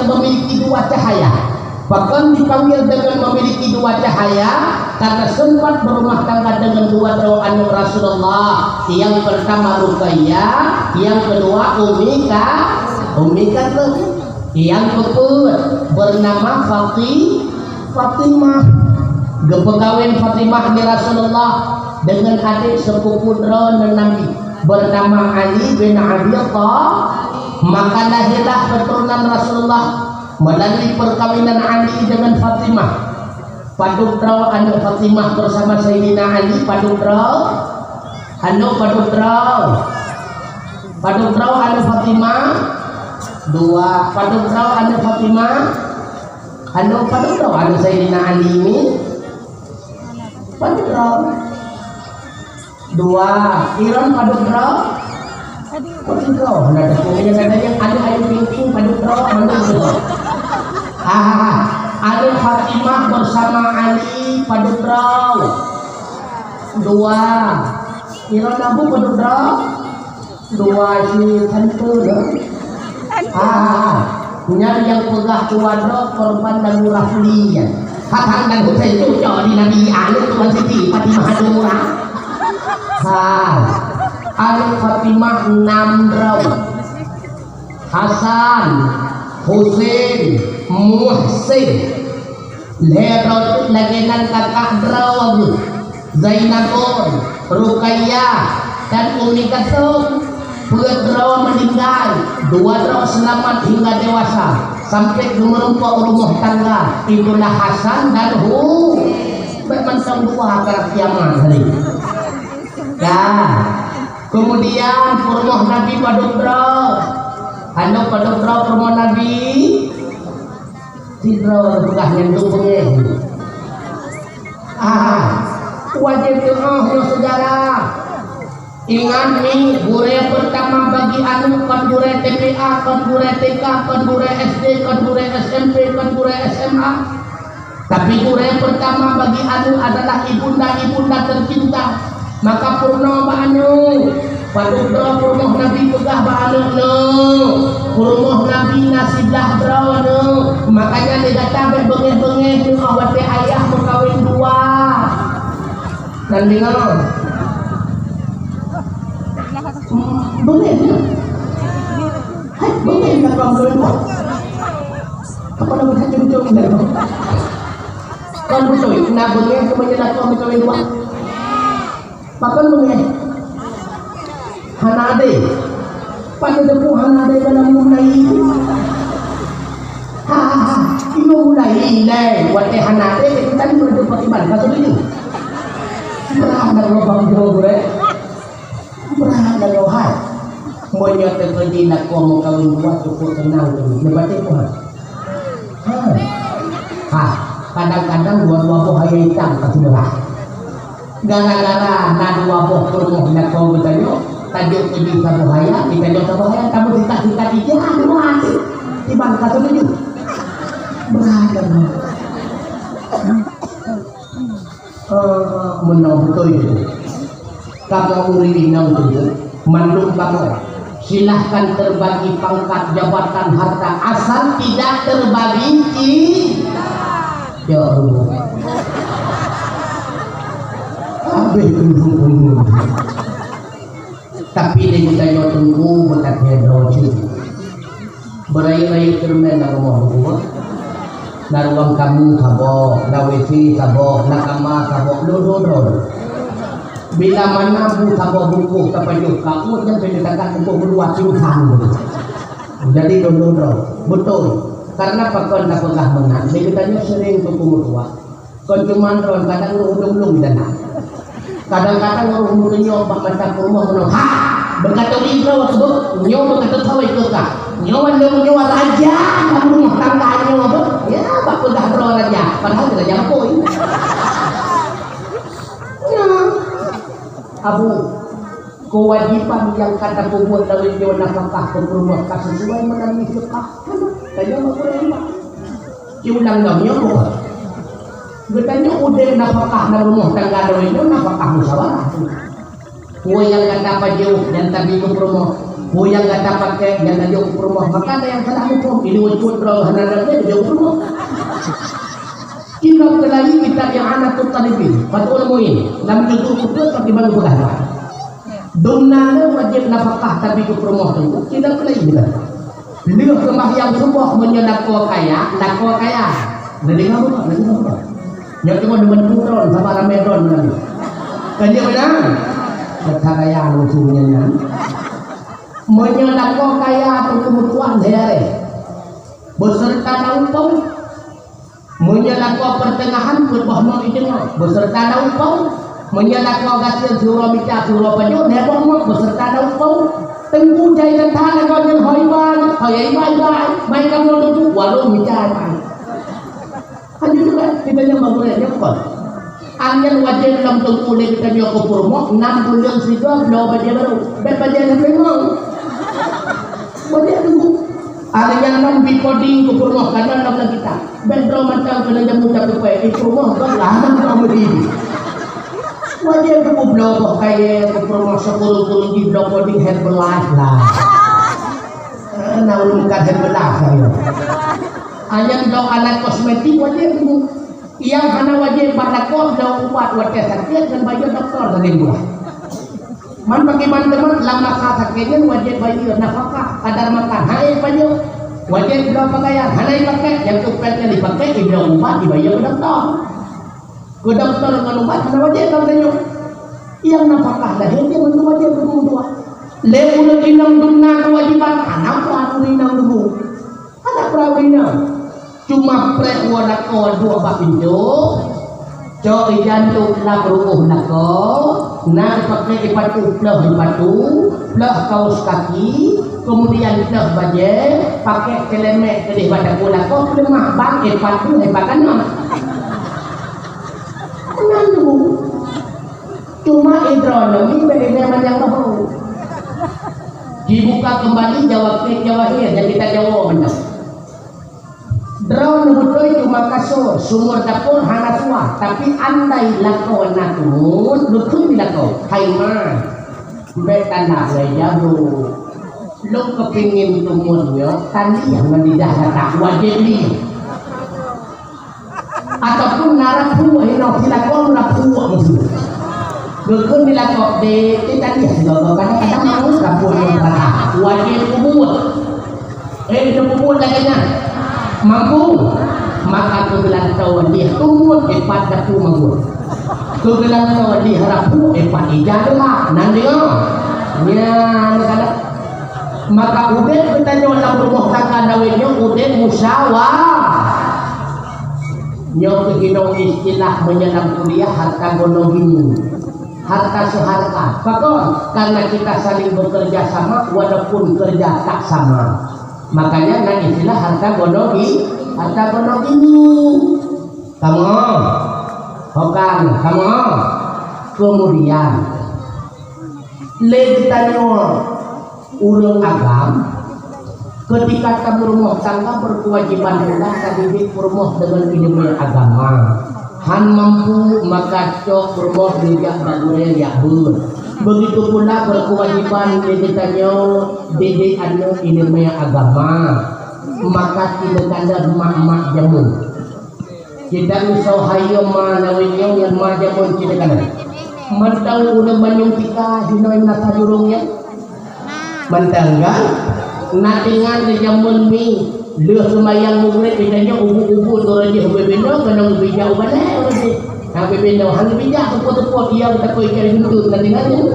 memiliki 2 cahaya. Bahkan dipanggil dengan memiliki 2 cahaya karena sempat berumah tangga dengan 2 anak Rasulullah. Yang pertama Ruqayyah, yang kedua Ummi Kalsum. Yang kedua bernama Fatimah. Gepekawin Fatimah di Rasulullah dengan adik sepupu Nabi bernama Ali bin Abi Thalib. Maka lahirlah keturunan Rasulullah melalui perkawinan Ali dengan Fatimah. Padutrau anak Fatimah bersama Sayyidina Ali. Padutrau anak Fatimah 2. Padutrau anak Fatimah. Padutrau anak Sayyidina Ali ini. Padutrau 2. Iran padutrau Kau ada punya yang ada ayu pinting pada draw mana tu? Ada Fatimah bersama Ali pada draw. Dua. Kira nabu pada draw. Dua si tentu dah. Nyari yang pegah kuadro korban dan murah lian. Hatang dan Hussein tu di Nabi Ali Tuan Siti Fatimah Dura. Ali Fatimah 6 draw. Hasan, Hussein, Muhsin. Lerot lagenan kakak draw. Zainabun, Ruqayyah dan Umi Kasum. Draw meninggal, 2 draw selamat hingga dewasa sampai menumpuk rumah tangga. Itulah Hasan dan bermansang 2 akan kiamat hari. Kemudian rumah Nabi pada draw. Halo pada draw rumah Nabi. Si draw bekas nyentuh pengen. Wajib doa sejarah. Ingat nih, gure pertama bagi anu kan gure TPA, kan gure TK, kan gure SD, kan gure SMP, kan gure SMA. Tapi gure pertama bagi anu adalah ibunda tercinta. Maka purno anu, padudra purno Nabi pegah anu no, purno Nabi nasiblah draw no. Makanya dia kata bengeh-bengeh nu awate ayah berkawin 2. Dan dengar. Boleh ya? Boleh nak kamu dua. Apa nak buat cuma dah? Kan betul. Nak boleh semuanya nak kamu dua. Makan boleh. Hanade. Pada depu hanade dalam mulai. Ini mulai leh. Wate hanade kita ni boleh dapat iman. Pasal ini. Berapa nak lubang jauh boleh? Berapa hai, monya terjadi nak kau mau kawin 2 cukup tenang tu, lepas itu kadang-kadang 2 buah ayam hitam tak sudah. Gara-gara nak 2 buah kurma nak kau bertanya, tajuk pergi sabu ayam, kita sabu ayam, kamu sikat ija, aduh hati, tiba kasut itu. Berapa? Menang betul itu. Kamu urinang itu mandung kamu silahkan terbagi pangkat jabatan harta asal tidak terbagi ya Allah tapi dia kita tunggu berkatnya doji berai-rai kermen na rumah na ruang kamu sabok na WC sabok na kamar sabok do bila mana sabok buku kepada kamu yang pendekatan buku berdua ciukan jadi dondor betul karena pakon tak pernah menang kita sering buku berdua kon cuman ron kadang ulung-ulung dana kadang-kadang orang nyoba macam rumah menang berkata intro sebut nyoba berkata tahu itu kah nyoba raja kamu rumah tangga nyoba ya bakal dah bro raja padahal tidak jampoi Abu kewajiban yang kata buat dari dia nafkah ke rumah kasih sesuai menangis lekah tanya apa dia diulang namanya bukan bertanya udah nafkah dalam rumah tangga dari dia nafkah musyawarah kue yang gak dapat jauh dan tapi ke rumah kue yang gak dapat ke dan jauh ke rumah maka ada yang salah hukum ini wujud roh hanarnya jauh ke rumah kita lagi kita yang anak talibin fatul muin lam yutu kubur tapi baru berada domnana wajib nafkah tapi ke rumah tu kita lagi kita lihat rumah yang sebuah menyedak kaya dari kamu yang cuma demen putron sama ramedon nanti kan dia benar kaya lucunya menyedak kaya atau kebutuhan sehari beserta naupau menyalakwa pertengahan berbahma itu beserta naupau menyalakwa gasil surau bica surau penyu nebong beserta naupau tengku jaya tanah kau yang hoiban main kamu duduk warung bica hanya juga kita yang memulainya pun Anyan wajar dalam tungkulin kita dia ke Purmo 6 bulan seribu belum baca baru baca memang wajar tunggu ada yang non bicoding ke Purmo karena dalam kita bendro macam kena jamu tapi pe Purmo kan lama kamu di wajar tunggu belum kayak ke Purmo 10 di blok coding Herbalife lah naulun kan Herbalife saya anyan dong alat kosmetik wajar tunggu yang hana wajib barakoh dan ubat wajib sakit dan bayar doktor dari gua. Man bagaimana teman lama sakitnya wajib bayar nafkah kadar makan. Hai bayar wajib belum pakaian. Hana pakai yang tupetnya dipakai dibilang ubat dibayar ke doktor. Ke doktor dengan ubat hana wajib katanya. Yang nafkah lahir dia untuk wajib berdua. Lepas inang dunia kewajiban anak perahu inang dulu. Anak perahu inang. Cuma prek wadah ko dua bapindo coy jantung lah berukuh nak ko nak pakai ipatu plus kaos kaki kemudian plus baju pakai kelemek kedih pada bola ko lemah bang ipatu hebakan nanu cuma hidronomi beda macam bahu dibuka kembali jawabnya dan kita jawab benar. Drone betul cuma kasur sumur dapur hana tua tapi andai lakau nakun betul di lakau haiman betana lejabu lo kepingin tumurnya tadi yang mendidah tak wajib ni ataupun narapu henok dilakau narapu gitu betul di lakau de tadi sudah kadang-kadang mau dapur yang berada wajib kubur itu kubur lagi mampu maka kegelan tahu dia tumbuh epat datu mampu kegelan tahu dia harapu epat ijadlah nanti ya kata maka udah kita dalam rumah tangga dawenya udah musyawarah nyok keginong istilah menyelam kuliah harta gonogini harta seharta fakor karena kita saling bekerja sama walaupun kerja tak sama makanya nah istilah harta gondok ini kamu kemudian legitanya urung agam ketika kamu rumah tangga berkewajiban hendak tadi rumah dengan ilmu agama han mampu maka cok rumah juga bagusnya ya begitu pula berkewajiban dedeknya dedek anu ilmu agama maka tidak ada mak-mak jamu kita misal hayo manawinyo yang mak jamu tidak ada mantau udah banyung tika hinoy nasa jurungnya mantangga natingan di jamun mi leuh semayang mugre bedanya ubu-ubu turun di bebeno kanang bijak ubane nah bebeno hang bijak tepot-tepot dia tak koi cari hentut natingannya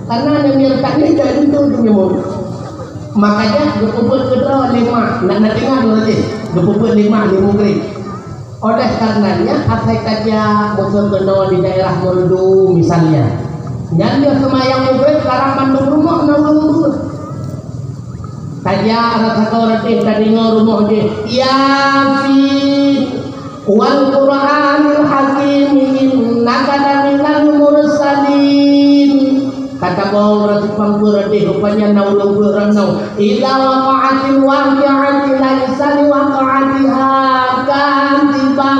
karena yang nyertaknya cari hentut nyemur makanya gepuput kedua lima natingan berarti gepuput lima di mugre oleh karenanya asai kaja musuh kena di daerah Moldo misalnya yang dia semayang mugre sekarang mandung rumah nawang kaja rasa korek tadi rumah dia Yasin wal Qur'anil Hakim innaka minal mursalin kata mau rasa pampur dia rupanya naulung beranau ila waqa'atil waqi'ati laisa liwaqa'atiha kan tiba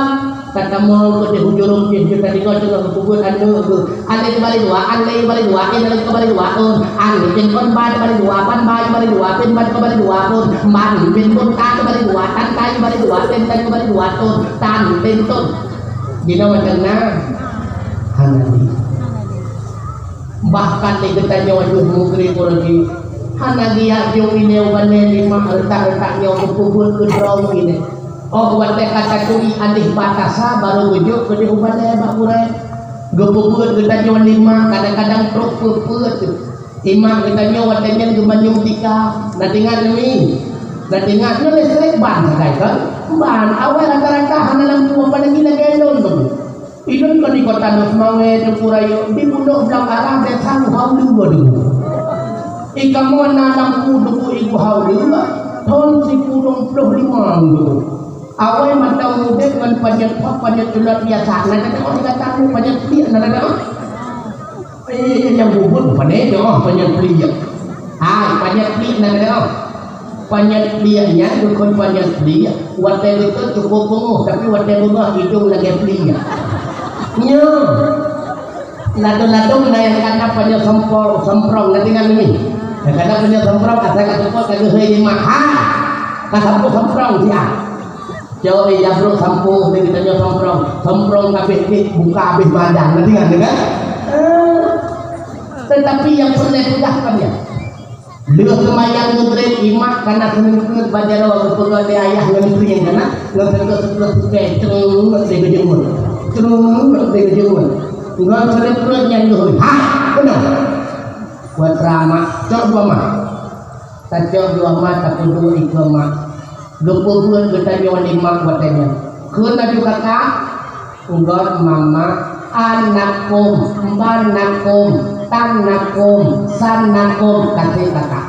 kata mau ke hujurung dia tadi kau jangan kubur anu ane kembali dua ane kembali dua ane kembali dua ane pun ban kembali dua pan ban kembali dua pin ban kembali dua pun man pin pun tan kembali dua tan tan kembali dua pin tan kembali dua tan pin ton dino macam na hanadi bahkan di kita wajib mugri lagi hanadi yung ini ubane lima letak-letaknya kubur ke draw ini oh buat kata kui adih batasa baru wujud ke ubane bakure gepuput kita nyawa lima kadang-kadang truk puput imam kita nyawa watanya gemanyung tika natingan ini natingan ini listrik ban kan ban awal rata-rata hanalang dua pada gila gendong tu idun kan di kota Nusmawe Depurayo di pundok belang arah desang haulu dulu ikamu nanam kudu ibu haulu tahun 1025 dulu awal mata muda dengan panjat ulat biasa nah kata orang kata panjat pria nah yang bubur pandai doh panjat pria panjat pria nah kata panjat prianya bukan panjat pria wadah itu cukup bunga tapi wadah bunga hidung lagi pria nya lado-lado na yang kata panjat semprong nanti kan ini kata panjat semprong kata kagak heuy mahal kata semprong dia jauh di jabruk sampo di kita somprong kabeh buka habis madang nanti kan tetapi yang pernah pudahkan ya leuh kemayang ngedret imak karena seneng bajar waktu pegawai ayah ngentri yang kana ngentri sebelah suke terus de gejemur enggak sering perut yang dulu benar buat ramah cok dua mah tak dua ikut mah gepukeun kita nyawa lima watenya keun aju kakak unggal mama anakum manakum tanakum sanakum kasih kakak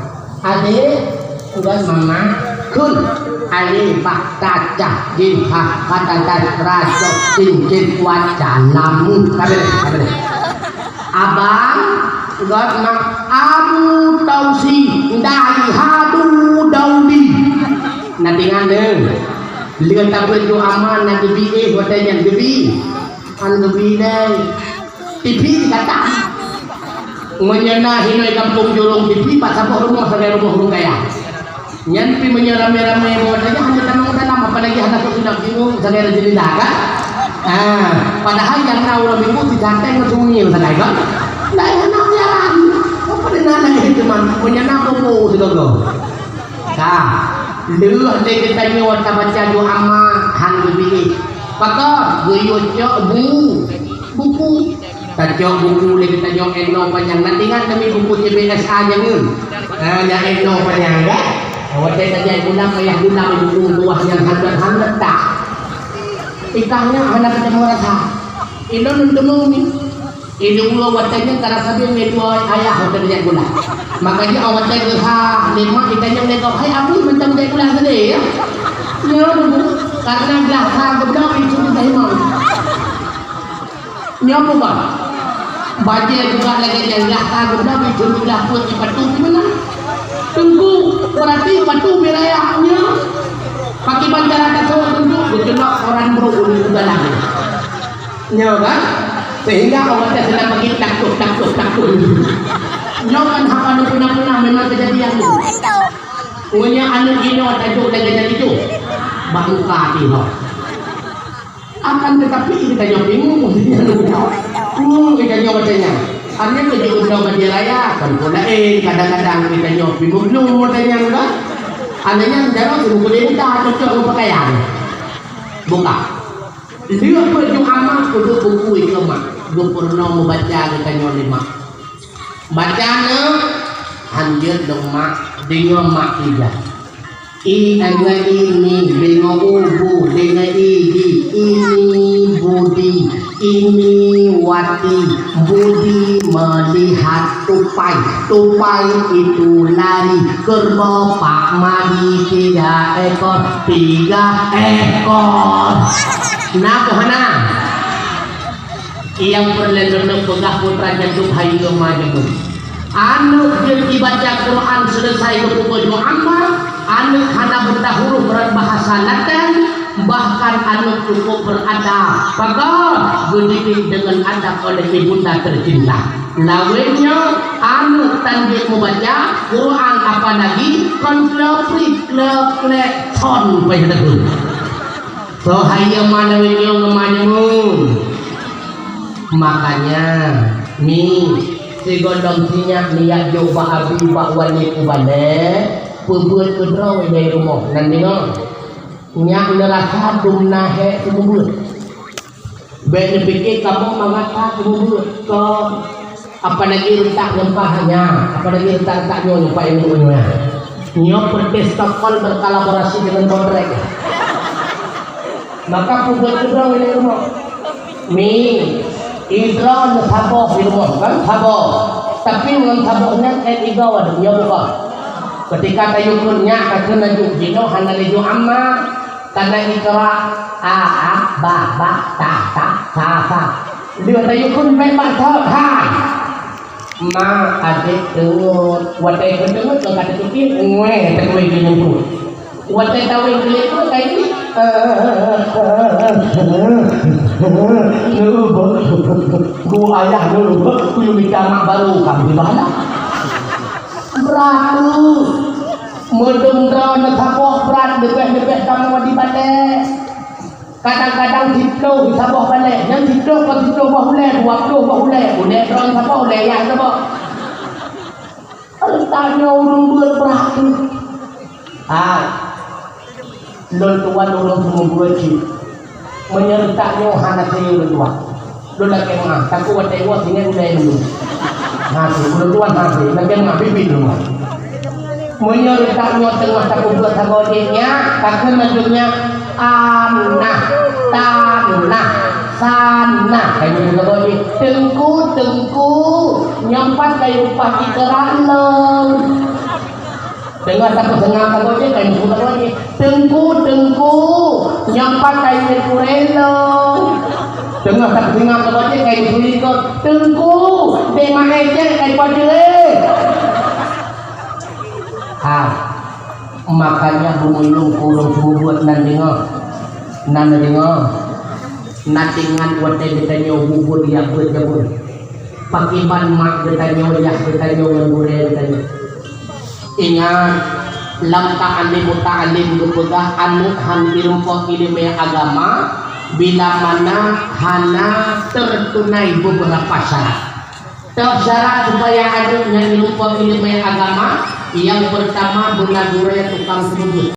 ade unggal mama keun ali pak cacah jin kata rajo cincin wajah lamu kabeh abang unggal mak abu tausi dari hadu daudi nanti ngandeng lihat tabel tu aman nak gebi watanya gebi an gebi dai TV kata menyana hinoi kampung jurung TV pas apa rumah saya rumah kaya nyan pi menyerame-rame watanya hanya tanang dalam apalagi hendak sudah bingung saya jadi daga padahal yang tahu minggu dijantai ngesungil sadai kan lah enaknya lagi apa denana itu man menyana bobo sidogo leuh le kita nyuwun ka baca doa ama han gebi pakor guyut cok buku tajok buku le kita nyok eno panjang nanti kan kami buku CBSA jangan ya eno panjang ya awak saja guna payah guna buku luah yang hangat tak ikahnya anak kita merasa ino nundung ni ini ulo watanya karena sabi medua ayah watanya gula makanya awak teh geha lima kita yang nego hai aku mentang teh gula sendiri ya nyono karena gelah gebdak itu teh mau nyono bang baje juga lagi yang gelah gebdak itu gelah pun patu gimana tunggu berarti patu wilayah nyono pakai bandaran kasau tunggu dicelok orang bro udah lagi nyono kan sehingga awak sedang pergi takut nyokan hak anu punah memang kejadian itu punya anu gino tajuk kejadian itu bangka tiho akan tetapi kita nyob bingung kita nyob katanya artinya kejadian nyob raya kan pula kadang-kadang kita nyob bingung katanya enggak adanya jarang sebut dia cocok pakaian buka lihat baju amat kudu buku itu mah gue pernah membaca kita nyolima bacanya anjir dong mak dengan mak tidak ini dengan ubu dengan ini budi ini wati budi melihat tupai itu lari kerbau pak madi 3 ekor nah kohana yang perlendong pegah putra jatuh hayu kemana anu dibaca Quran selesai berpukul amma anu kana benda huruf berbahasa Latin bahkan anu cukup beradab maka dididik dengan adab oleh ibunda tercinta lawenya anu tanjik membaca Quran apa lagi konflik ton payah so hayo mana winyo ngemanyemun makanya nih si gondong sinyak niat coba abi bak wali kubane pembuat kedra dari rumah nanti ngong nyak neraka dumnahe semubut bene pikir kamu mengata semubut ke apa lagi rentak lempahnya apa lagi rentak nyok ilmunya nyok berpestapal berkolaborasi dengan kontrek maka pembuat kedra dari rumah Idra saboh di rumah kan saboh tapi dengan sabohnya igawa dia buka ketika tayukunnya kakena jino hana lejo amma Tanda ikra a ba ba ta ta sa sa đưa tay kun men bạn thọ hai ma adik dengut watai kun dengut ke kata tu pi ngwe tak we ni tu watai tahu ke tu kai ni ku ayah dulu ku minta mak baru kamu di mana beratu medem-dem thapoh berat debeh-debeh kamu di balik kadang-kadang ditlo thapoh balik yang ditlo ko ditlo bahule dua bahule ule ron thapoh ule yang thapoh tanya urung beratu lon tuan ulun semua buaci menyertanya hana saya berdua lon lagi mah tak kuat tengok sini udah dulu nasi ulun tuan nasi lagi mah bibit dulu menyertanya tengah takut buat sagodenya takkan majunya tanah sana kayak gitu sagodnya tengku nyampat kayak upah ikeran leng tengah takut tengah sagodnya kayak gitu sagodnya tengku nyampat kayak kureleng tengah takut tengah sagodnya kayak gitu tengku tema aja kayak padre makanya bumulung kurung buat nandingo natingan watai betanyo bubur yang berjabur pakiban mak betanyo yang boleh betanyo ingat lamta alim muta'alim gepegah anu hampir pok ilmu agama bila mana hana tertunai beberapa syarat supaya adanya ilmu agama. Yang pertama benar-benar tukang sebut